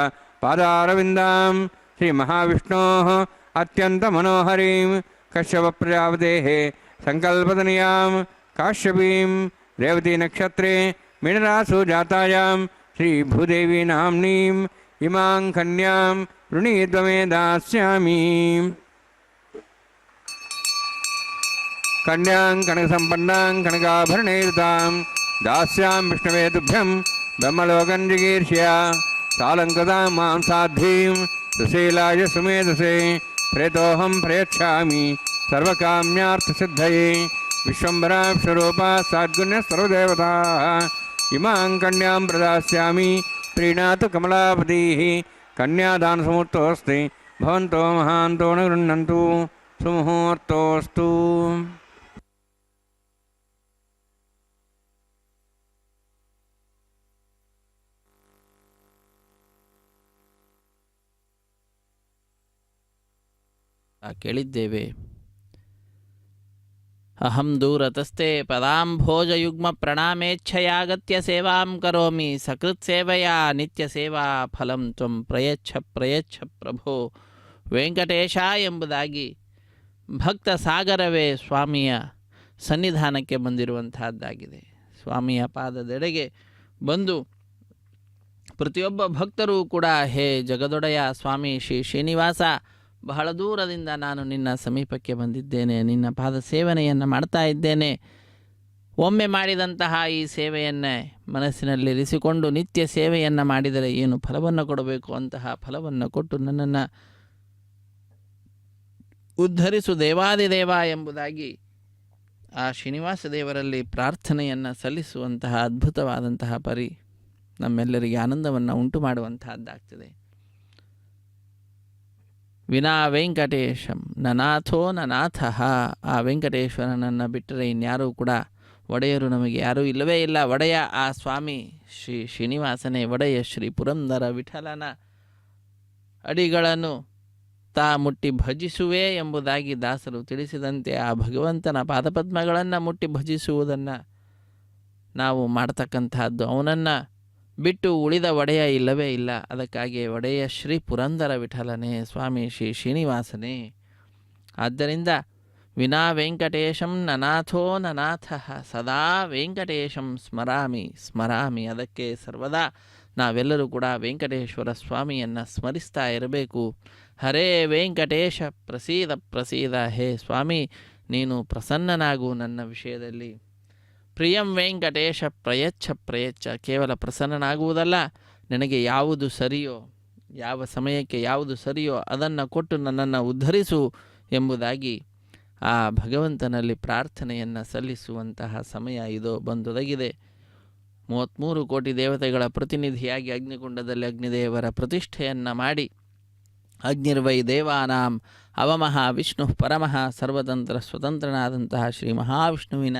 ಪಾದಾರವಿಂದಾಂ ಶ್ರೀ ಮಹಾವಿಷ್ಣೋಃ ಅತ್ಯಂತ ಮನೋಹರೀಂ ಕಶ್ಯಪ ಪ್ರಜಾಪತೇಃ ಸಂಕಲ್ಪತನಯಾಂ ಕಾಶ್ಯಪೀಂ ರೇವತಿ ನಕ್ಷತ್ರೇ ಮೀನರಾಸು ಜಾತಾಯಾಂ ಶ್ರೀ ಭೂದೇವಿ ನಾಮ್ನೀಂ ಇಮಾಂ ಕನ್ಯಾಂ ಋಣೀದ್ವಮೇ ದಾಸ್ಯಾಮಿ ಕನ್ಯಾಂ ಕನಕಸಂಪನ್ನಾಂ ಕನಕಾಭರಣೈರ್ತಾಂ ದಾಸ್ಯಾಂ ವಿಷ್ಣವೇ ತುಭ್ಯಂ ಬ್ರಹ್ಮಲೋಕಂ ಜಿಗೀರ್ಷ್ಯ ಸಾಲಂಕೃತಾಂ ಮಾಂ ಸಾಧ್ವೀಂ ಸುಶೀಲಾಯ ಸುಮೇಧಸೇ ಪ್ರೇತೋಹಂ ಪ್ರಯಚ್ಛಾಮಿ ಸರ್ವಕಾಮ್ಯಾರ್ಥಸಿದ್ಧಯೇ ವಿಶ್ವಂಬರಾ ವಿಶ್ವರೂಪಾ ಸಾದ್ಗುಣ್ಯ ಸರ್ವದೇವತಾಃ ಇಮಾಂ ಕನ್ಯಾಂ ಪ್ರದಾಸ್ಯಾಮಿ ಪ್ರೀಣಾತು ಕಮಲಾಪತಿಃ ಕನ್ಯಾದಾನಸಮೂರ್ತೋऽಸ್ತಿ ಭವಂತೋ ಮಹಾಂತೋ ನ ಗೃಹ್ಣन्तु ಸುಮುಹೂರ್ತೋऽस्तु. ಕೇಳಿದ್ದೇವೆ. ಅಹಂ ದೂರತಸ್ತೆ ಪದಾಂಭೋಜಯುಗ್ಮ ಪ್ರಣಾಮೇಚ್ಛಯಾಗತ್ಯ ಸೇವಾಂ ಕರೋಮಿ ಸಕೃತ್ ಸೇವೆಯ ನಿತ್ಯ ಸೇವಾ ಫಲಂ ತ್ವಂ ಪ್ರಯಚ್ಛ ಪ್ರಯಚ್ಛ ಪ್ರಭೋ ವೆಂಕಟೇಶ ಎಂಬುದಾಗಿ ಭಕ್ತ ಸಾಗರವೇ ಸ್ವಾಮಿಯ ಸನ್ನಿಧಾನಕ್ಕೆ ಬಂದಿರುವಂತಹದ್ದಾಗಿದೆ. ಸ್ವಾಮಿಯ ಪಾದದೆಡೆಗೆ ಬಂದು ಪ್ರತಿಯೊಬ್ಬ ಭಕ್ತರೂ ಕೂಡ ಹೇ ಜಗದೊಡೆಯ ಸ್ವಾಮಿ ಶ್ರೀ ಶ್ರೀನಿವಾಸ, ಬಹಳ ದೂರದಿಂದ ನಾನು ನಿನ್ನ ಸಮೀಪಕ್ಕೆ ಬಂದಿದ್ದೇನೆ, ನಿನ್ನ ಪಾದ ಸೇವನೆಯನ್ನು ಮಾಡ್ತಾ ಇದ್ದೇನೆ. ಒಮ್ಮೆ ಮಾಡಿದಂತಹ ಈ ಸೇವೆಯನ್ನೇ ಮನಸ್ಸಿನಲ್ಲಿರಿಸಿಕೊಂಡು ನಿತ್ಯ ಸೇವೆಯನ್ನು ಮಾಡಿದರೆ ಏನು ಫಲವನ್ನು ಕೊಡಬೇಕು ಅಂತಹ ಫಲವನ್ನು ಕೊಟ್ಟು ನನ್ನನ್ನು ಉದ್ಧರಿಸು ದೇವಾದಿದೇವ ಎಂಬುದಾಗಿ ಆ ಶ್ರೀನಿವಾಸ ದೇವರಲ್ಲಿ ಪ್ರಾರ್ಥನೆಯನ್ನು ಸಲ್ಲಿಸುವಂತಹ ಅದ್ಭುತವಾದಂತಹ ಪರಿ ನಮ್ಮೆಲ್ಲರಿಗೆ ಆನಂದವನ್ನು ಉಂಟು ಮಾಡುವಂತಹದ್ದಾಗ್ತದೆ. ವಿನಾ ವೆಂಕಟೇಶಂ ನನಾಥೋ ನನಾಥಃ, ಆ ವೆಂಕಟೇಶ್ವರನನ್ನು ಬಿಟ್ಟರೆ ಇನ್ಯಾರೂ ಕೂಡ ಒಡೆಯರು ನಮಗೆ ಯಾರೂ ಇಲ್ಲವೇ ಇಲ್ಲ. ಒಡೆಯ ಆ ಸ್ವಾಮಿ ಶ್ರೀ ಶ್ರೀನಿವಾಸನೇ ಒಡೆಯ. ಶ್ರೀ ಪುರಂದರ ವಿಠಲನ ಅಡಿಗಳನ್ನು ತಾ ಮುಟ್ಟಿ ಭಜಿಸುವೆ ಎಂಬುದಾಗಿ ದಾಸರು ತಿಳಿಸಿದಂತೆ ಆ ಭಗವಂತನ ಪಾದಪದ್ಮಗಳನ್ನು ಮುಟ್ಟಿ ಭಜಿಸುವುದನ್ನು ನಾವು ಮಾಡ್ತಕ್ಕಂತಹದ್ದು. ಅವನನ್ನು ಬಿಟ್ಟು ಉಳಿದ ಒಡೆಯ ಇಲ್ಲವೇ ಇಲ್ಲ. ಅದಕ್ಕಾಗಿ ಒಡೆಯ ಶ್ರೀ ಪುರಂದರ ವಿಠಲನೇ, ಸ್ವಾಮಿ ಶ್ರೀ ಶ್ರೀನಿವಾಸನೇ. ಆದ್ದರಿಂದ ವಿನಾ ವೆಂಕಟೇಶಂ ನನಾಥೋ ನನಾಥಃ ಸದಾ ವೆಂಕಟೇಶಂ ಸ್ಮರಾಮಿ ಸ್ಮರಾಮಿ. ಅದಕ್ಕೆ ಸರ್ವದಾ ನಾವೆಲ್ಲರೂ ಕೂಡ ವೆಂಕಟೇಶ್ವರ ಸ್ವಾಮಿಯನ್ನು ಸ್ಮರಿಸ್ತಾ ಇರಬೇಕು. ಹರೇ ವೆಂಕಟೇಶ ಪ್ರಸೀದ ಪ್ರಸೀದ, ಹೇ ಸ್ವಾಮಿ ನೀನು ಪ್ರಸನ್ನನಾಗು ನನ್ನ ವಿಷಯದಲ್ಲಿ. ಪ್ರಿಯಂ ವೆಂಕಟೇಶ ಪ್ರಯಚ್ಛ ಪ್ರಯಚ್ಛ, ಕೇವಲ ಪ್ರಸನ್ನನಾಗುವುದಲ್ಲ, ನನಗೆ ಯಾವುದು ಸರಿಯೋ, ಯಾವ ಸಮಯಕ್ಕೆ ಯಾವುದು ಸರಿಯೋ ಅದನ್ನು ಕೊಟ್ಟು ನನ್ನನ್ನು ಉದ್ಧರಿಸು ಎಂಬುದಾಗಿ ಆ ಭಗವಂತನಲ್ಲಿ ಪ್ರಾರ್ಥನೆಯನ್ನು ಸಲ್ಲಿಸುವಂತಹ ಸಮಯ ಇದು ಬಂದೊದಗಿದೆ. 33 ಕೋಟಿ ದೇವತೆಗಳ ಪ್ರತಿನಿಧಿಯಾಗಿ ಅಗ್ನಿಕುಂಡದಲ್ಲಿ ಅಗ್ನಿದೇವರ ಪ್ರತಿಷ್ಠೆಯನ್ನು ಮಾಡಿ ಅಗ್ನಿರ್ವೈ ದೇವಾನಾಂ ಅವಮಃ ವಿಷ್ಣು ಪರಮಃ ಸರ್ವತಂತ್ರ ಸ್ವತಂತ್ರನಾದಂತಹ ಶ್ರೀ ಮಹಾವಿಷ್ಣುವಿನ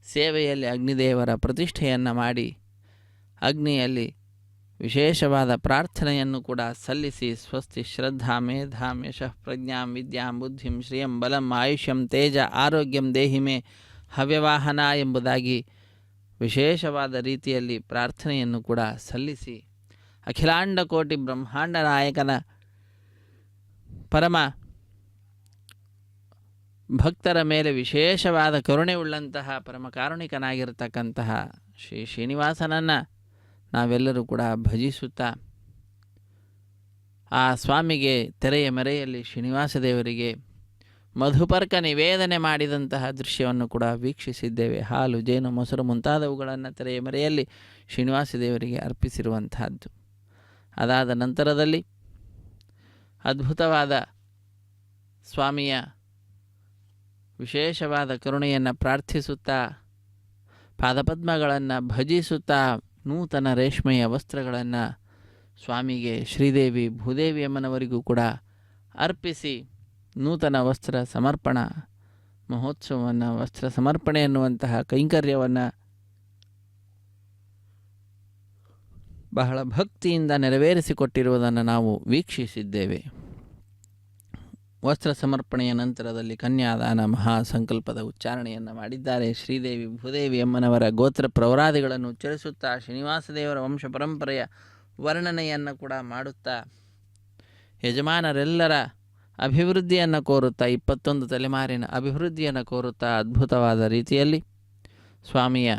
ಸೇವೆಯಲ್ಲಿ ಅಗ್ನಿದೇವರ ಪ್ರತಿಷ್ಠೆಯನ್ನು ಮಾಡಿ ಅಗ್ನಿಯಲ್ಲಿ ವಿಶೇಷವಾದ ಪ್ರಾರ್ಥನೆಯನ್ನು ಕೂಡ ಸಲ್ಲಿಸಿ ಸ್ವಸ್ತಿ ಶ್ರದ್ಧಾ ಮೇಧಾಂ ಯಶಃ ಪ್ರಜ್ಞಾಂ ವಿದ್ಯಾಂ ಬುದ್ಧಿಂ ಶ್ರಿಯಂ ಬಲಂ ಆಯುಷ್ಯಂ ತೇಜ ಆರೋಗ್ಯಂ ದೇಹಿಮೆ ಹವ್ಯವಾಹನ ಎಂಬುದಾಗಿ ವಿಶೇಷವಾದ ರೀತಿಯಲ್ಲಿ ಪ್ರಾರ್ಥನೆಯನ್ನು ಕೂಡ ಸಲ್ಲಿಸಿ ಅಖಿಲಾಂಡ ಕೋಟಿ ಬ್ರಹ್ಮಾಂಡ ನಾಯಕನ ಪರಮ ಭಕ್ತರ ಮೇಲೆ ವಿಶೇಷವಾದ ಕರುಣೆ ಉಳ್ಳಂತಹ ಪರಮ ಕಾರುಣಿಕನಾಗಿರತಕ್ಕಂತಹ ಶ್ರೀ ಶ್ರೀನಿವಾಸನನ್ನು ನಾವೆಲ್ಲರೂ ಕೂಡ ಭಜಿಸುತ್ತಾ ಆ ಸ್ವಾಮಿಗೆ ತೆರೆಯ ಮೆರೆಯಲ್ಲಿ ಶ್ರೀನಿವಾಸ ದೇವರಿಗೆ ಮಧುಪರ್ಕ ನಿವೇದನೆ ಮಾಡಿದಂತಹ ದೃಶ್ಯವನ್ನು ಕೂಡ ವೀಕ್ಷಿಸಿದ್ದೇವೆ. ಹಾಲು, ಜೇನು, ಮೊಸರು ಮುಂತಾದವುಗಳನ್ನು ತೆರೆಯ ಮೆರೆಯಲ್ಲಿ ಶ್ರೀನಿವಾಸ ದೇವರಿಗೆ ಅರ್ಪಿಸಿರುವಂತಹದ್ದು. ಅದಾದ ನಂತರದಲ್ಲಿ ಅದ್ಭುತವಾದ ಸ್ವಾಮಿಯ ವಿಶೇಷವಾದ ಕರುಣೆಯನ್ನು ಪ್ರಾರ್ಥಿಸುತ್ತಾ ಪಾದಪದ್ಮಗಳನ್ನು ಭಜಿಸುತ್ತಾ ನೂತನ ರೇಷ್ಮೆಯ ವಸ್ತ್ರಗಳನ್ನು ಸ್ವಾಮಿಗೆ ಶ್ರೀದೇವಿ ಭೂದೇವಿ ಅಮ್ಮನವರಿಗೂ ಕೂಡ ಅರ್ಪಿಸಿ ನೂತನ ವಸ್ತ್ರ ಸಮರ್ಪಣಾ ಮಹೋತ್ಸವವನ್ನು, ವಸ್ತ್ರ ಸಮರ್ಪಣೆ ಎನ್ನುವಂತಹ ಕೈಂಕರ್ಯವನ್ನು ಬಹಳ ಭಕ್ತಿಯಿಂದ ನೆರವೇರಿಸಿಕೊಟ್ಟಿರುವುದನ್ನು ನಾವು ವೀಕ್ಷಿಸಿದ್ದೇವೆ. ವಸ್ತ್ರ ಸಮರ್ಪಣೆಯ ನಂತರದಲ್ಲಿ ಕನ್ಯಾದಾನ ಮಹಾಸಂಕಲ್ಪದ ಉಚ್ಚಾರಣೆಯನ್ನು ಮಾಡಿದ್ದಾರೆ. ಶ್ರೀದೇವಿ ಭೂದೇವಿ ಅಮ್ಮನವರ ಗೋತ್ರ ಪ್ರವರಾದಿಗಳನ್ನು ಉಚ್ಚರಿಸುತ್ತಾ ಶ್ರೀನಿವಾಸ ದೇವರ ವಂಶ ಪರಂಪರೆಯ ವರ್ಣನೆಯನ್ನು ಕೂಡ ಮಾಡುತ್ತಾ ಯಜಮಾನರೆಲ್ಲರ ಅಭಿವೃದ್ಧಿಯನ್ನು ಕೋರುತ್ತಾ 21 ತಲೆಮಾರಿನ ಅಭಿವೃದ್ಧಿಯನ್ನು ಕೋರುತ್ತಾ ಅದ್ಭುತವಾದ ರೀತಿಯಲ್ಲಿ ಸ್ವಾಮಿಯ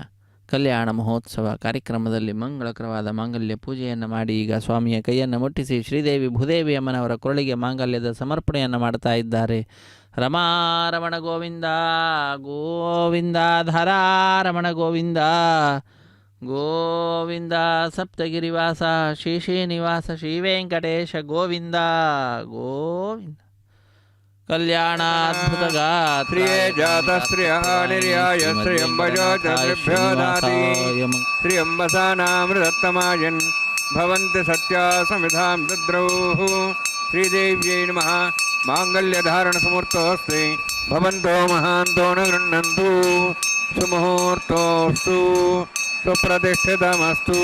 ಕಲ್ಯಾಣ ಮಹೋತ್ಸವ ಕಾರ್ಯಕ್ರಮದಲ್ಲಿ ಮಂಗಳಕರವಾದ ಮಾಂಗಲ್ಯ ಪೂಜೆಯನ್ನು ಮಾಡಿ ಈಗ ಸ್ವಾಮಿಯ ಕೈಯನ್ನು ಮುಟ್ಟಿಸಿ ಶ್ರೀದೇವಿ ಭೂದೇವಿ ಅಮ್ಮನವರ ಕೊರಳಿಗೆ ಮಾಂಗಲ್ಯದ ಸಮರ್ಪಣೆಯನ್ನು ಮಾಡ್ತಾ ಇದ್ದಾರೆ. ರಮಾರಮಣ ಗೋವಿಂದ ಗೋವಿಂದ, ಧರಾರಮಣ ಗೋವಿಂದ ಗೋವಿಂದ, ಸಪ್ತಗಿರಿವಾಸ ಶ್ರೀ ಶ್ರೀನಿವಾಸ ಶ್ರೀ ವೆಂಕಟೇಶ ಗೋವಿಂದ ಗೋವಿಂದ. ಕಲ್ಯಾಣಾದ್ಭುತ ಶ್ರಿಯೇ ಜಾತ ಶ್ರಿಯ ನಿರ್ಯಾಯ ಶ್ರಿಯಂಬಜೋಭ್ಯೋ ದಾತಿ ಶ್ರಿಯಂಬಸಾನಾಮೃತತ್ತಮಾಯನ್ ಭವಂತಿ ಸತ್ಯ ಸಮಿಧಾಂ ದದ್ರೌಃ. ಶ್ರೀದೇವ್ಯೈ ನಮಃ. ಮಾಂಗಲ್ಯಧಾರಣ ಸಮೂರ್ತೋಸ್ತಿ ಭವಂತೋ ಮಹಾಂತೋ ನ ಗೃಹ್ಣಂತು. ಸುಮುಹೂರ್ತೋಸ್ತು ಸುಪ್ರತಿಷ್ಠಿತಮಸ್ತು.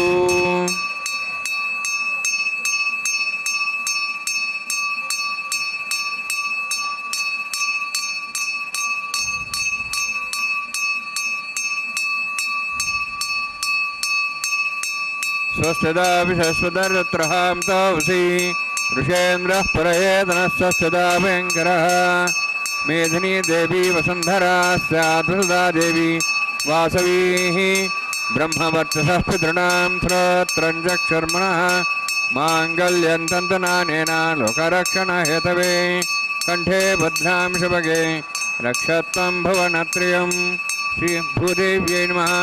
ಸ್ವಸ್ಥದಾ ವಿಶಸ್ವದರತ್ರಹಾಂ ತಾವಸಿ ಋಷೇಂದ್ರಃ ಪರಯೇತನಸ್ವಸ್ಥದಾ ಭಯಂಕರಃ. ಮೇಧಿನಿ ದೇವಿ ವಸುಂಧರಾ ಸ್ಯಾದ್ವಸದಾ ದೇವಿ ವಾಸವೀ. ಬ್ರಹ್ಮವರ್ಚಸಃ ಪಿತॄಣಾಂ ಶ್ರೋತ್ರಂಜಕ್ಷರ್ಮಣಃ ಮಾಂಗಲ್ಯಂ ತಂತುನಾನೇನ ಲೋಕರಕ್ಷಣ ಹೇತವೇ. ಕಂಠೇ ಭದ್ರಾಂ ಶುಭಗೆ ರಕ್ಷತ್ವಂ ಭುವನತ್ರಯಂ. ಶ್ರೀ ಭೂದೇವ್ಯೈ ನಮಃ.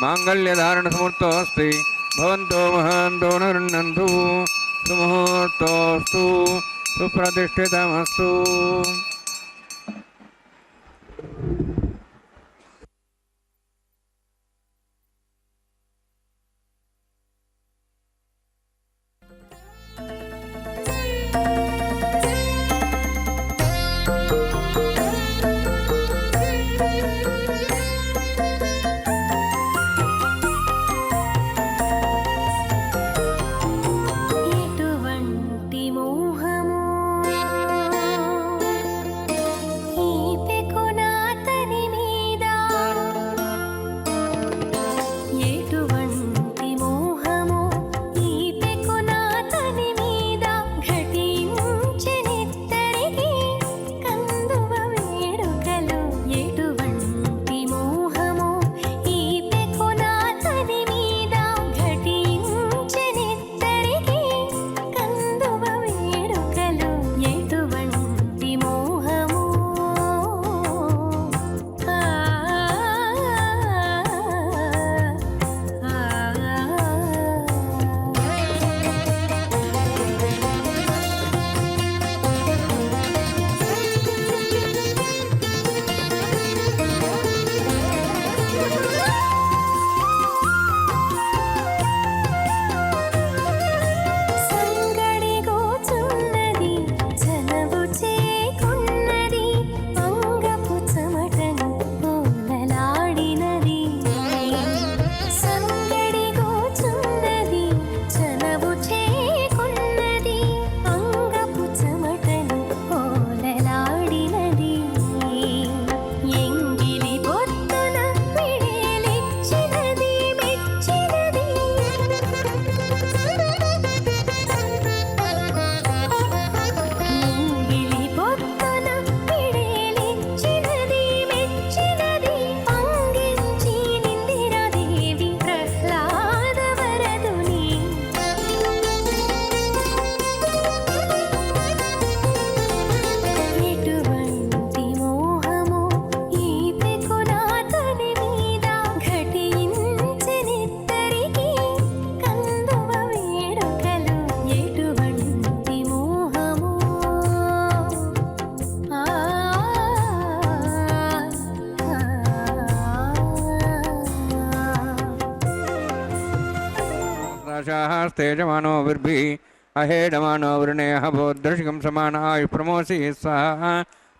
ಮಾಂಗಲ್ಯಧಾರಣ ಸಮೂರ್ತೋಸ್ತಿ ಭವಂತೋ ಮಹಾಂತೋ ನ ಗೃಹ್ಣಂತು. ಸುಮುಹೂರ್ತೋಸ್ತು ಸುಪ್ರತಿಷ್ಠಿತಮಸ್ತು. ఎటువంటి మోహము साशास्तेजमानो विर्भिः अहेडमानो वृणेः भोदृशिकं समान आयुः प्रमोसि स्वाहा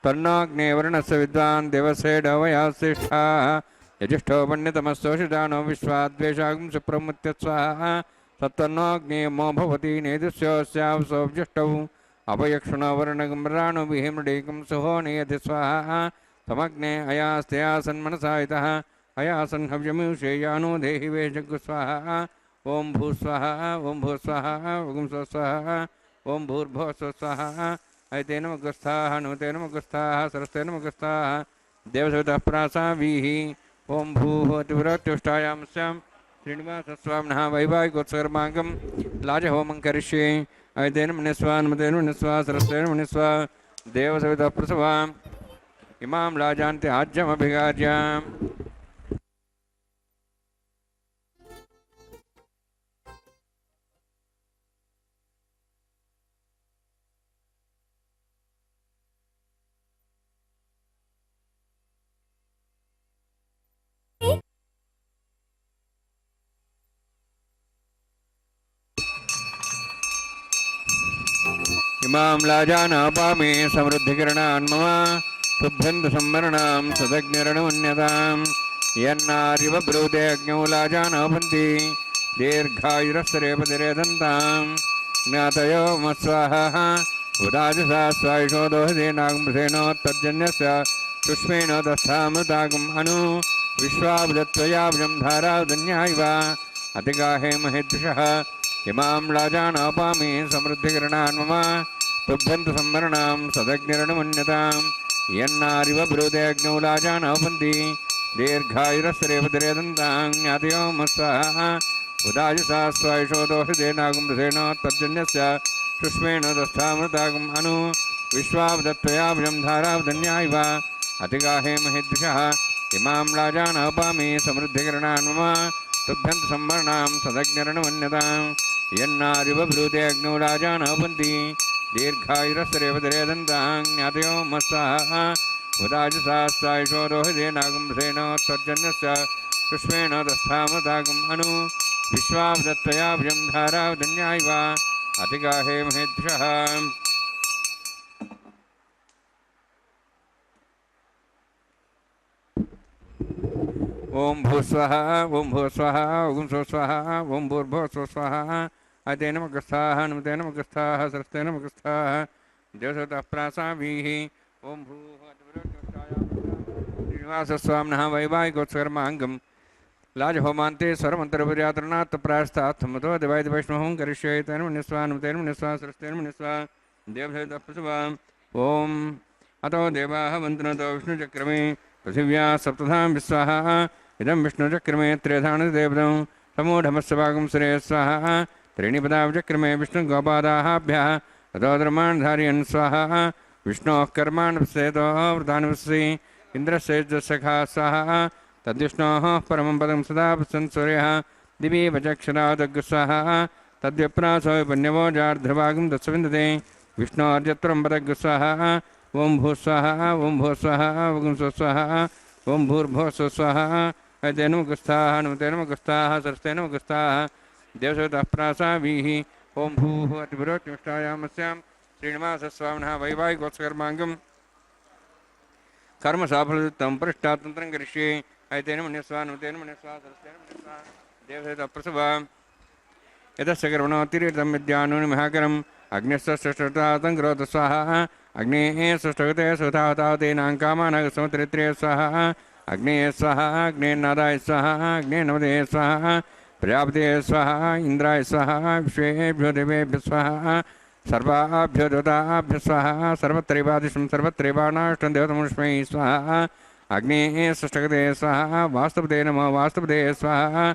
तन्नाग्ने वर्णस्य विद्वान् देवसेडवयासिष्ठाः यजिष्ठो पण्डितमस्तोषितानो विश्वाद्वेषागं सुप्रमुत्य स्वाहा सत्तन्नाग्नेयमो भवति नेदुस्योऽस्यावसोऽव्यष्टौ अपयक्षुणो वर्णगम्राणुभिः मृडीकं सुहो नियति स्वाहा तमग्ने अयास्त्यासन्मनसायितः अयासन् हव्यमीषे यानो देहि वेजगु स्वाहा ओं भूस्वाहा ओं भूस्वाहा ओं स्वस्वाहा ओं भूर्भुवः स्वाहा ऐतेन मुखस्थाः नुतेन मुखस्थाः सरस्तेन मुखस्थाः देवसवितः प्रासावीः ओं भूः अतिवृत्युष्टायां स्यां श्रीनिवासस्वामिनः वैवाहिकोत्सर्माङ्गं लाजहोमं करिष्ये ऐतेन मुनिस्वा नुतेन मुनिस्वा सरस्तेन मुनिस्वा देवसवितः प्रसवाम् इमां लाजान्ति आज्यमभिगार्याम् इमां लाजानापामि समृद्धिकिरणान् मम तुभ्यन्तसंवरणां सदग्निरणमन्यतां यन्नारिव ब्रूते अग्नौ लाजानापन्ति दीर्घायुरस्तरेपतिरेदन्तां ज्ञातयो मत्स्वाहा उदाजसा स्वायुषो दोहदेनागुंसेनोत्तर्जन्यस्य सुष्मेण दस्थामृतागम् अनु विश्वाब्दत्वयाब्जं धारावदन्यायिव अतिगाहे महेद्विषः इमां लाजानापामि समृद्धिकिरणान् मम तुभ्यन्तसंवरणां सदग्निरणमन्यतां यन्नारिव ब्रूते अग्नौ लाजानापन्ति दीर्घायुरस्तरेपतिरेदन्तां ज्ञातयो मत्स्वाहा उदाजसा स्वायुषो दोहदेनागुंसेनोत्तर्जन्यस्य सुष्मेण दस्थामृतागम् अनु विश्वाब्दत्वयाब्जं धारावदन्यायिव अतिगाहे महेद्विषः इमां लाजानापामि समृद्धिकिरणान् मम तुभ्यन्तसंवरणां सदग्निरणमन्यतां यन्नारिव ब्रूते अग्नौ लाजानापन्ति दीर्घायुरस्तरेपतिरेदन्तां ज्ञातयो मत्स्वाहा उदाजसा स्वायुषो दोहदेनागुंसेनोत्तर्जन्यस्य सुष्मेण दस्थामृतागम् अनु विश्वाब्दत्वयाब्जं धारावदन्यायिव अतिगाहे महेद्विषः ओं भूस्वाहा ओं भूस्वाहा ओं स्वस्वाहा ओं भूर्भुवः स्वाहा अतेन मुखस्थाः नुतेन मुखस्थाः सरस्तेन मुखस्थाः देवसवितः प्रासावीः ओं भूः श्रीनिवासस्वामिनः वैवाहिकोत्सर्माङ्गं लाजहोमान्ते सर्वमन्तरपर्यातरणात् प्रायस्तात्थमतो दिवायितवैष्णवं करिष्ये तेन मुनिस्वा नुतेन मुनिस्वा सरस्तेन मुनिस्वा देवसवितः प्रसवाम् ॐ अतो देवाः वन्दनतो विष्णुचक्रमे पृथिव्या सप्तधां विस्वाहा इदं विष्णुचक्रमे त्रेधानदेवदं समूढमस्यभागं सुरे स्वाहा त्रीणि पदावचक्रमे विष्णुगोपादाभ्यः ततो धर्माणधारयन् स्वाहा विष्णोः कर्माणपश्येतो वृतानुपश्यति इन्द्रस्येजसखा स्वाहा तद्विष्णोः परमं पदं सदा पश्यन् सूर्यः दिवि वचक्षरादग्स्वाहा तद्विप्रासो विपन्यवो जार्ध्रभागं दत्सविन्दते विष्णोर्जत्रं पदग्स्वाहा ओं भूस्वाहा ओं भूस्वाहा ओं स्वस्वाहा ओं भूर्भुवः स्वस्वाहा ऐतेन मुखस्थाः नुतेन मुखस्थाः सरस्तेन मुखस्थाः देवसवितः प्रासावीः ओं भूः अतिवृत्युष्टायामस्यां श्रीनिवासस्वामिनः वैवाहिकोत्सर्माङ्गं कर्मसाफलयुक्तं परिष्टातन्त्रं करिष्ये ऐतेन मुनिस्वा नुतेन मुनिस्वा सरस्तेन मुनिस्वा देवसवितः प्रसवाम् यतस्य कर्मणोऽतिरिक्तं विद्यानुनि महाकरम् अग्निस्वष्टतातं करोतु स्वाहा अग्नेः सुष्टगते सुतावतावतेनां कामानः समुद्रित्रे स्वाहा अग्नेः स्वाहा अग्नेर्नादाय स्वाहा अग्नेर्नवदे स्वाहा प्रजापते स्वाहा इंद्राय स्वाहा विश्वेभ्यो देवेभ्यः स्वाहा सर्वाभ्यो देवताभ्यः स्वाहा सर्वत्रैवादिशं सर्वत्रैवानाष्टं देवतमुष्मै स्वाहा अग्नेः सुष्टगते स्वाहा वास्तुपते नमो वास्तुपते स्वाहा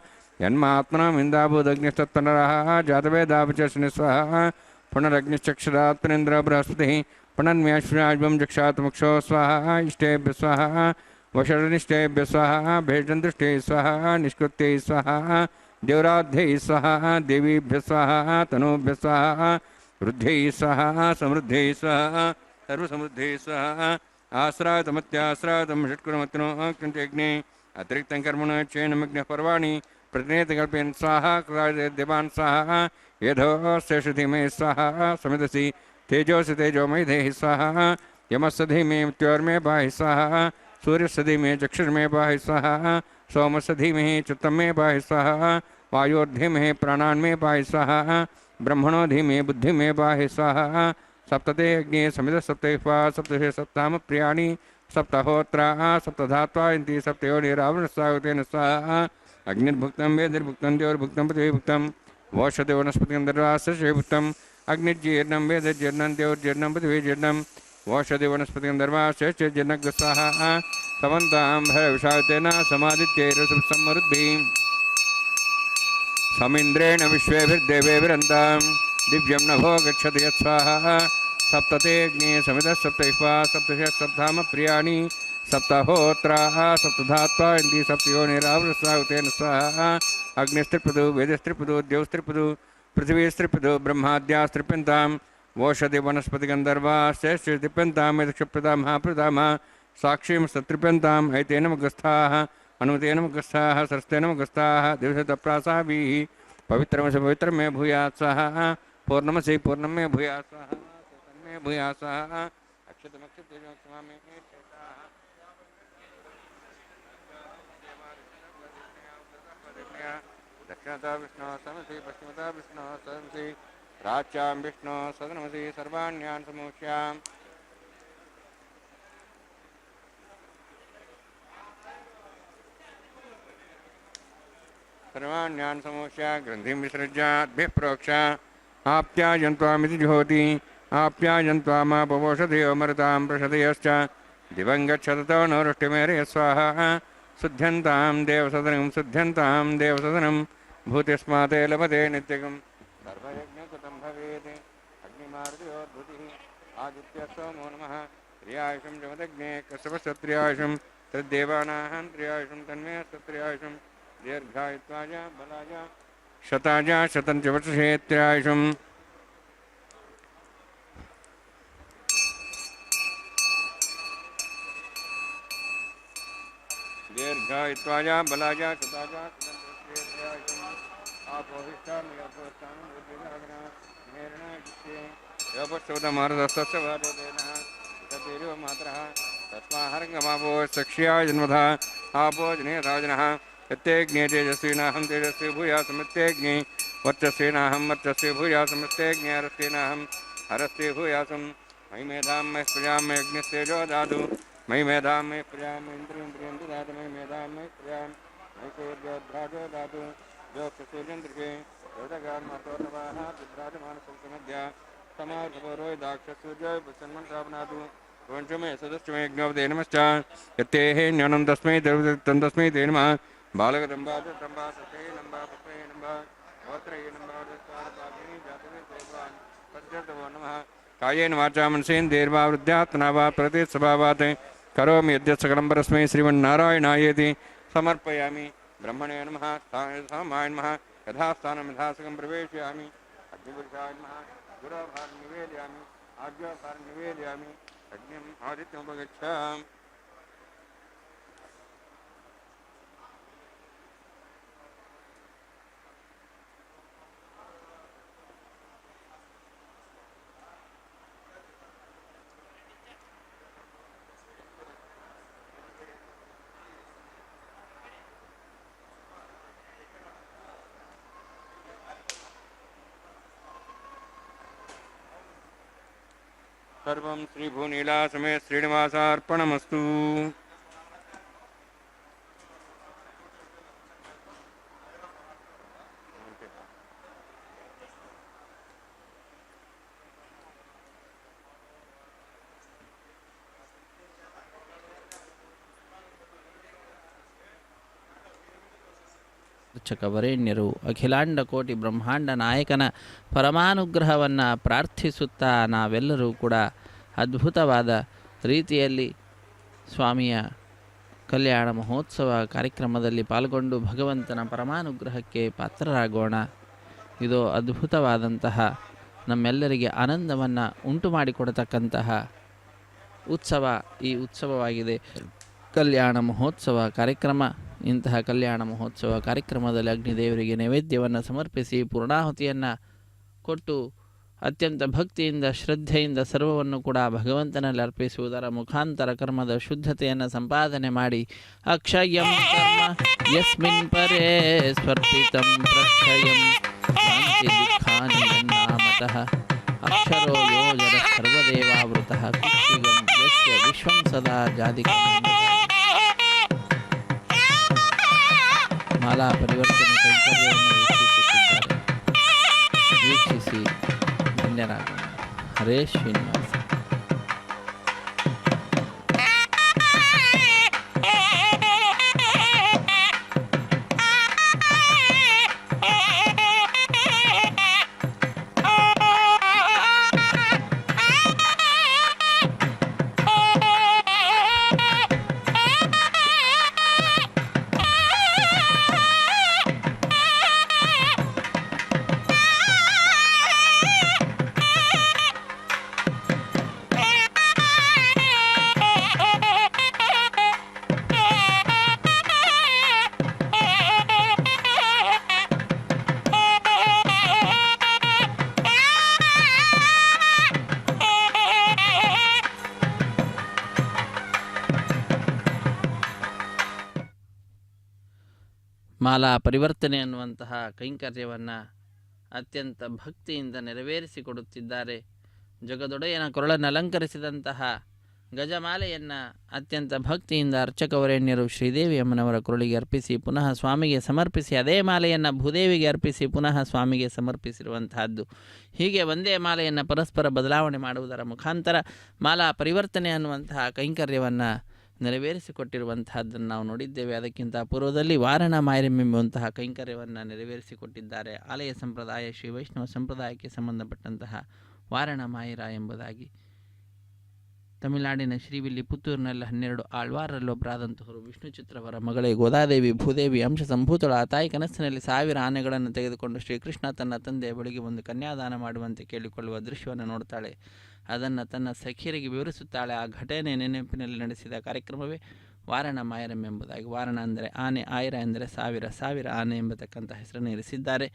यन्मात्मनाम् इन्दाभूदग्निस्तत्पनरः जातवेदापचर्षणि स्वाहा पुनरग्निश्चक्षरात् पुनेन्द्र बृहस्पतिः पुनर्म्याश्विनाज्वं जक्षात् मुक्षो स्वाहा इष्टेभ्यः स्वाहा वषडनिष्ठेभ्यः स्वाहा भेषदन्तुष्टे स्वाहा निष्कृत्यै स्वाहा देवराध्यै स्वाहा देवीभ्यः स्वाहा तनूभ्यः स्वाहा वृद्ध्यै स्वाहा समृद्ध्यै स्वाहा सर्वसमृद्ध्यै स्वाहा आश्रातमत्याश्रातं षट्कुणमत्नो कृत्यग्ने अतिरिक्तं कर्मण चेनमग्नः पर्वाणि प्रतिनेतकल्पेन स्वाहा देवान् स्वाहा यथोऽस्य धीमहि स्वाहा समिदसि तेजोऽसि तेजोमयि देहि स्वाहा यमस्य धीमहि मृत्योर्मे पाहि स्वाहा सूर्यस्य धीमहि चक्षुर्मे पाहि स्वाहा सोमस्य धीमहि चित्तं मे पाहि स्वाहा वायोर्धीमहि प्राणान्मे पाहि स्वाहा ब्रह्मणो धीमहि बुद्धिं मे पाहि स्वाहा सप्तते अग्ने समिद सप्तैः सप्तशे सप्ताम प्रियाणि सप्तहोत्राः सप्तधात्वा इति सप्तयोनिरावृणस्वागतेन स्वाहा अग्निर्भुक्तं वेदिर्भुक्तं देवर्भुक्तं पृथिवीभुक्तं वोषते वनस्पतिं दर्वास्य अग्निर्जीर्णं वेदजीर्णं देवर्जीर्णं पृथिवीजीर्णं वोषते वनस्पतिं दर्वास्य जीर्णग् स्वाहा समन्तां भरविषातेन समादित्यैरसमृद्धिं समिन्द्रेण विश्वेभिर्देवेभिरन्तां दिव्यं नभो गच्छति यत्स्वाहा सप्तते अग्ने समितः सप्तैः सप्तशः सप्ताम प्रियाणि सप्तहोत्राः सप्तधात्वा इति सप्तयोनिरावृणस्वागतेन स्वाहा अग्निस्त्रिपदो वेदस्त्रिपदो द्यौस्त्रिपदो पृथिवीस्त्रिपदो ब्रह्माद्यास्त्रिप्यन्तां वोषधि वनस्पतिगन्धर्वाश्चैस्त्रिप्यन्तां यदक्षप्रदा महाप्रदामः साक्षीं सत्रिप्यन्ताम् ऐतेन मुखस्थाः अनुमतेन मुखस्थाः सरस्तेन मुखस्थाः दिवसतप्रासाभिः पवित्रमसि पवित्रं मे भूयात् स्वाहा पूर्णमसि पूर्णं मे भूयात् स्वाहा मे भूयात् स्वाहा अक्षतमक्षतेजोक्षमामि दक्षिणता विष्णुः समसि पश्चिमता विष्णुः सदंसि प्राच्यां विष्णुः सदनमसि सर्वाण्यान् समूह्याम् सर्वाण्यान् समूह्य ग्रन्थिं विसृज्य अद्भिः प्रोक्ष आप्यायन्त्वामिति ज्योति आप्यायन्त्वामापवोषधयो मरुतां प्रषदयश्च दिवं गच्छततो नो वृष्टिमेरय स्वाहा शुद्ध्यन्तां देवसदनं भूतिस्माते लभते नित्यगं सर्वयज्ञकृतं भवेत् अग्निमारुतियोद्भूतिः आदित्यसोमो नमः त्र्यायुषं जमदग्ने कश्यपश्चत्र्यायुषं तद्देवानां त्र्यायुषं तन्मे सत्र्यायुषं दीर्घायुत्वाय बलाय शताय शतं च वर्षे त्र्यायुषम् दीर्घायुत्वाय बलाय शताय शतं च त्र्यायुषम् आपोहिष्ठामयपोष्ठानं बुद्धिरागणा मेरणायुष्ये योपश्चोदमारदस्तस्य वारोदेनः तदेव मातरः तस्माहरङ्गमापो सक्ष्याय जन्मधा आपो जनेताजनः यत्तेऽग्ने तेजस्विनाहं तेजस्वी भूयासमित्तेऽग्ने वर्चस्वीनाहं वर्चस्वी भूयासमित्तेऽग्ने हरस्वीनाहं हरस्वी भूयासं मयि मेधां मयि प्रजां मयि अग्निस्तेजो दातु मयि मेधां मयि प्रजां मयि इन्द्रियं ददातु मयि मेधां मयि प्रजां मयि सूर्योद्भ्राजो दातु योगसूर्यन्द्रिके योगगान्मतोर्नवाः विभ्राजमानसंसमध्या समार्भवरो दाक्षसूर्यो पुष्यन्मन्त्रापनातु पंचमे सदस्यमे यज्ञोपदे नमश्च यत्तेः ज्ञानं तस्मै तस्मै ते नमः बालकदम्बा तम्बा सत्ये नम्बा पुष्पे नम्बा गोत्रये नम्बा दस्तारपागिनी जातवे देवान् पद्यर्तवो नमः कायेन वाचा मनसेन्द्रियैर्वा वृद्ध्यात्मना वा प्रतिस्वभावात् करोमि यद्यत् सकलं परस्मै श्रीमन्नारायणायेति समर्पयामि ब्रह्मणे नमः सामाय नमः यथास्थानं यथासकं प्रवेशयामि अग्निपुरुषाय नमः गुरोभारं निवेदयामि आज्ञाभारं निवेदयामि अग्निम् आदित्यमुपगच्छामि सर्वं श्रीभूनीला समेत श्रीनिवासार्पणमस्तु। ವರೇಣ್ಯರು ಅಖಿಲಾಂಡ ಕೋಟಿ ಬ್ರಹ್ಮಾಂಡ ನಾಯಕನ ಪರಮಾನುಗ್ರಹವನ್ನು ಪ್ರಾರ್ಥಿಸುತ್ತಾ ನಾವೆಲ್ಲರೂ ಕೂಡ ಅದ್ಭುತವಾದ ರೀತಿಯಲ್ಲಿ ಸ್ವಾಮಿಯ ಕಲ್ಯಾಣ ಮಹೋತ್ಸವ ಕಾರ್ಯಕ್ರಮದಲ್ಲಿ ಪಾಲ್ಗೊಂಡು ಭಗವಂತನ ಪರಮಾನುಗ್ರಹಕ್ಕೆ ಪಾತ್ರರಾಗೋಣ. ಇದು ಅದ್ಭುತವಾದಂತಹ ನಮ್ಮೆಲ್ಲರಿಗೆ ಆನಂದವನ್ನು ಉಂಟು ಮಾಡಿಕೊಡತಕ್ಕಂತಹ ಉತ್ಸವ ಈ ಉತ್ಸವವಾಗಿದೆ. ಕಲ್ಯಾಣ ಮಹೋತ್ಸವ ಕಾರ್ಯಕ್ರಮ ಇಂತಹ ಕಲ್ಯಾಣ ಮಹೋತ್ಸವ ಕಾರ್ಯಕ್ರಮದಲ್ಲಿ ಅಗ್ನಿದೇವರಿಗೆ ನೈವೇದ್ಯವನ್ನು ಸಮರ್ಪಿಸಿ ಪೂರ್ಣಾಹುತಿಯನ್ನು ಕೊಟ್ಟು ಅತ್ಯಂತ ಭಕ್ತಿಯಿಂದ ಶ್ರದ್ಧೆಯಿಂದ ಸರ್ವವನ್ನು ಕೂಡ ಭಗವಂತನಲ್ಲಿ ಅರ್ಪಿಸುವುದರ ಮುಖಾಂತರ ಕರ್ಮದ ಶುದ್ಧತೆಯನ್ನು ಸಂಪಾದನೆ ಮಾಡಿ ಅಕ್ಷಯಂ ಕರ್ಮ ಯಸ್ಮಿನ್ ಪರೇ ಸ್ವರ್ಪಿತಂ ಪ್ರಕ್ಷಯಂ ಶಾಂತಿ ದುಃಖಾನಿ ಯನ್ನಾಮತಃ ಅಕ್ಷರೋ ಯೋಜನ ಸರ್ವದೇವಾವೃತಃ ಕುಕ್ಷಿಗಂ ಯಸ್ಯ ವಿಶ್ವಂ ಸದಾ ಜಾಧಿಕಂ. ಮಾಲಾ ಪರಿವರ್ತನೆ ಕೈಂಕರ್ಯವನ್ನು ವೀಕ್ಷಿಸುತ್ತಿದ್ದಾರೆ. ವೀಕ್ಷಿಸಿ ಧನ್ಯರಾಗೋಣ. ಹರೇ ಶ್ರೀನಿವಾಸ. ಮಾಲಾ ಪರಿವರ್ತನೆ ಅನ್ನುವಂತಹ ಕೈಂಕರ್ಯವನ್ನು ಅತ್ಯಂತ ಭಕ್ತಿಯಿಂದ ನೆರವೇರಿಸಿಕೊಡುತ್ತಿದ್ದಾರೆ. ಜಗದೊಡೆಯನ ಕೊರಳನ್ನು ಅಲಂಕರಿಸಿದಂತಹ ಗಜಮಾಲೆಯನ್ನು ಅತ್ಯಂತ ಭಕ್ತಿಯಿಂದ ಅರ್ಚಕವರೇಣ್ಯರು ಶ್ರೀದೇವಿ ಅಮ್ಮನವರ ಕೊರಳಿಗೆ ಅರ್ಪಿಸಿ ಪುನಃ ಸ್ವಾಮಿಗೆ ಸಮರ್ಪಿಸಿ ಅದೇ ಮಾಲೆಯನ್ನು ಭೂದೇವಿಗೆ ಅರ್ಪಿಸಿ ಪುನಃ ಸ್ವಾಮಿಗೆ ಸಮರ್ಪಿಸಿರುವಂತಹದ್ದು. ಹೀಗೆ ಒಂದೇ ಮಾಲೆಯನ್ನು ಪರಸ್ಪರ ಬದಲಾವಣೆ ಮಾಡುವುದರ ಮುಖಾಂತರ ಮಾಲಾ ಪರಿವರ್ತನೆ ಅನ್ನುವಂತಹ ಕೈಂಕರ್ಯವನ್ನು ನೆರವೇರಿಸಿಕೊಟ್ಟಿರುವಂತಹದ್ದನ್ನು ನಾವು ನೋಡಿದ್ದೇವೆ. ಅದಕ್ಕಿಂತ ಪೂರ್ವದಲ್ಲಿ ವಾರಣ ಮಾಯರೆಂಬುವಂತಹ ಕೈಂಕರ್ಯವನ್ನು ನೆರವೇರಿಸಿಕೊಟ್ಟಿದ್ದಾರೆ. ಆಲಯ ಸಂಪ್ರದಾಯ ಶ್ರೀ ವೈಷ್ಣವ ಸಂಪ್ರದಾಯಕ್ಕೆ ಸಂಬಂಧಪಟ್ಟಂತಹ ವಾರಣ ಮಾಯಿರ ಎಂಬುದಾಗಿ. ತಮಿಳುನಾಡಿನ ಶ್ರೀವಿಲ್ಲಿ ಪುತ್ತೂರಿನಲ್ಲಿ 12 ಆಳ್ವಾರರಲ್ಲೊಬ್ಬರಾದಂತಹವರು ವಿಷ್ಣು ಚಿತ್ರವರ ಮಗಳೇ ಗೋದಾದೇವಿ ಭೂದೇವಿ ಅಂಶ ಸಂಭೂತಳ ಆ ತಾಯಿ ಕನಸಿನಲ್ಲಿ 1000 ಆನೆಗಳನ್ನು ತೆಗೆದುಕೊಂಡು ಶ್ರೀಕೃಷ್ಣ ತನ್ನ ತಂದೆಯ ಬಳಿಗೆ ಒಂದು ಕನ್ಯಾದಾನ ಮಾಡುವಂತೆ ಕೇಳಿಕೊಳ್ಳುವ ದೃಶ್ಯವನ್ನು ನೋಡ್ತಾಳೆ. ಅದನ್ನು ತನ್ನ ಸಖಿಯರಿಗೆ ವಿವರಿಸುತ್ತಾಳೆ. ಆ ಘಟನೆ ನೆನಪಿನಲ್ಲಿ ನಡೆಸಿದ ಕಾರ್ಯಕ್ರಮವೇ ವಾರಣ ಮಾಯರಂ ಎಂಬುದಾಗಿ. ವಾರಣ ಅಂದರೆ ಆನೆ, ಆಯಿರ ಎಂದರೆ 1000 ಆನೆ ಎಂಬತಕ್ಕಂಥ ಹೆಸರನ್ನು ಇರಿಸಿದ್ದಾರೆ.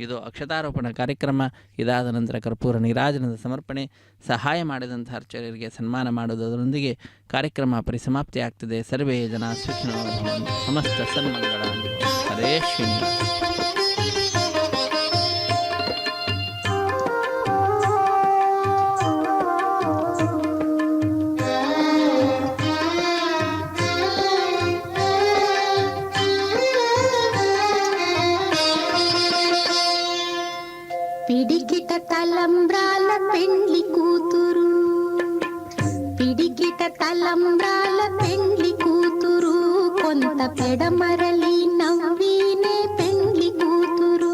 ಇದು ಅಕ್ಷತಾರೋಪಣ ಕಾರ್ಯಕ್ರಮ. ಇದಾದ ನಂತರ ಕರ್ಪೂರ ನೀರಾಜನದ ಸಮರ್ಪಣೆ, ಸಹಾಯ ಮಾಡಿದಂಥ ಅರ್ಚಕರಿಗೆ ಸನ್ಮಾನ ಮಾಡುವುದರೊಂದಿಗೆ ಕಾರ್ಯಕ್ರಮ ಪರಿಸಮಾಪ್ತಿಯಾಗ್ತದೆ. ಸರ್ವೇ ಜನ ಸುಖಿನೋ ಭವಂತು. ಸಮಸ್ತ ಸನ್ಮಂಗಳ. ಹರೇ ಶ್ರೀನಿವಾಸ. పిడికిట తలంబ్రాల పెండ్లి కూతురు, పిడికిట తలంబ్రాల పెండ్లి కూతురు, కొంత పెడమరలి నవ్వీనే పెండ్లి కూతురు.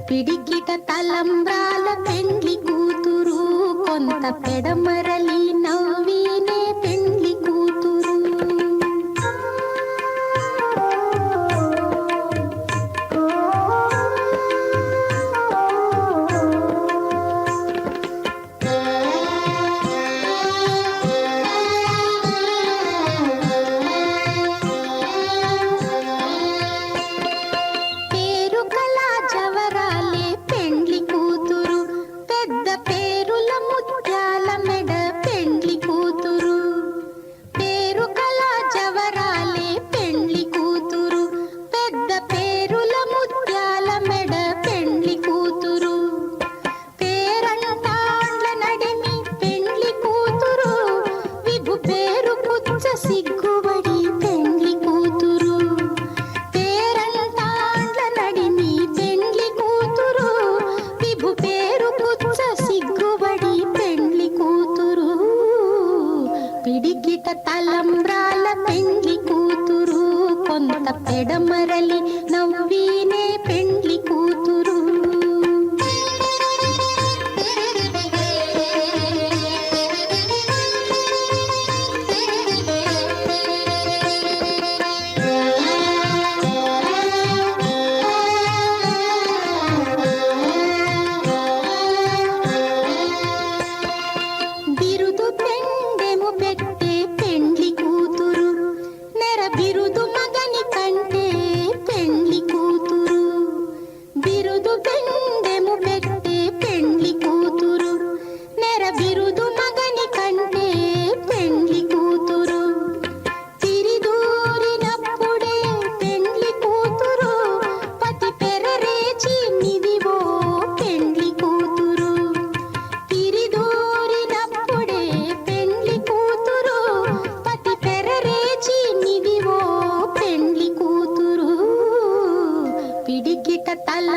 పిడికిట తలంబ్రాల పెండ్లి కూతురు, కొంత పెడమరలి నవ్వీనే పెండ్లి కూతురు. పెండ్లి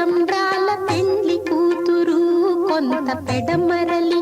తలంబ్రాల పెండ్లి కూతురు కొంత పెడమరలి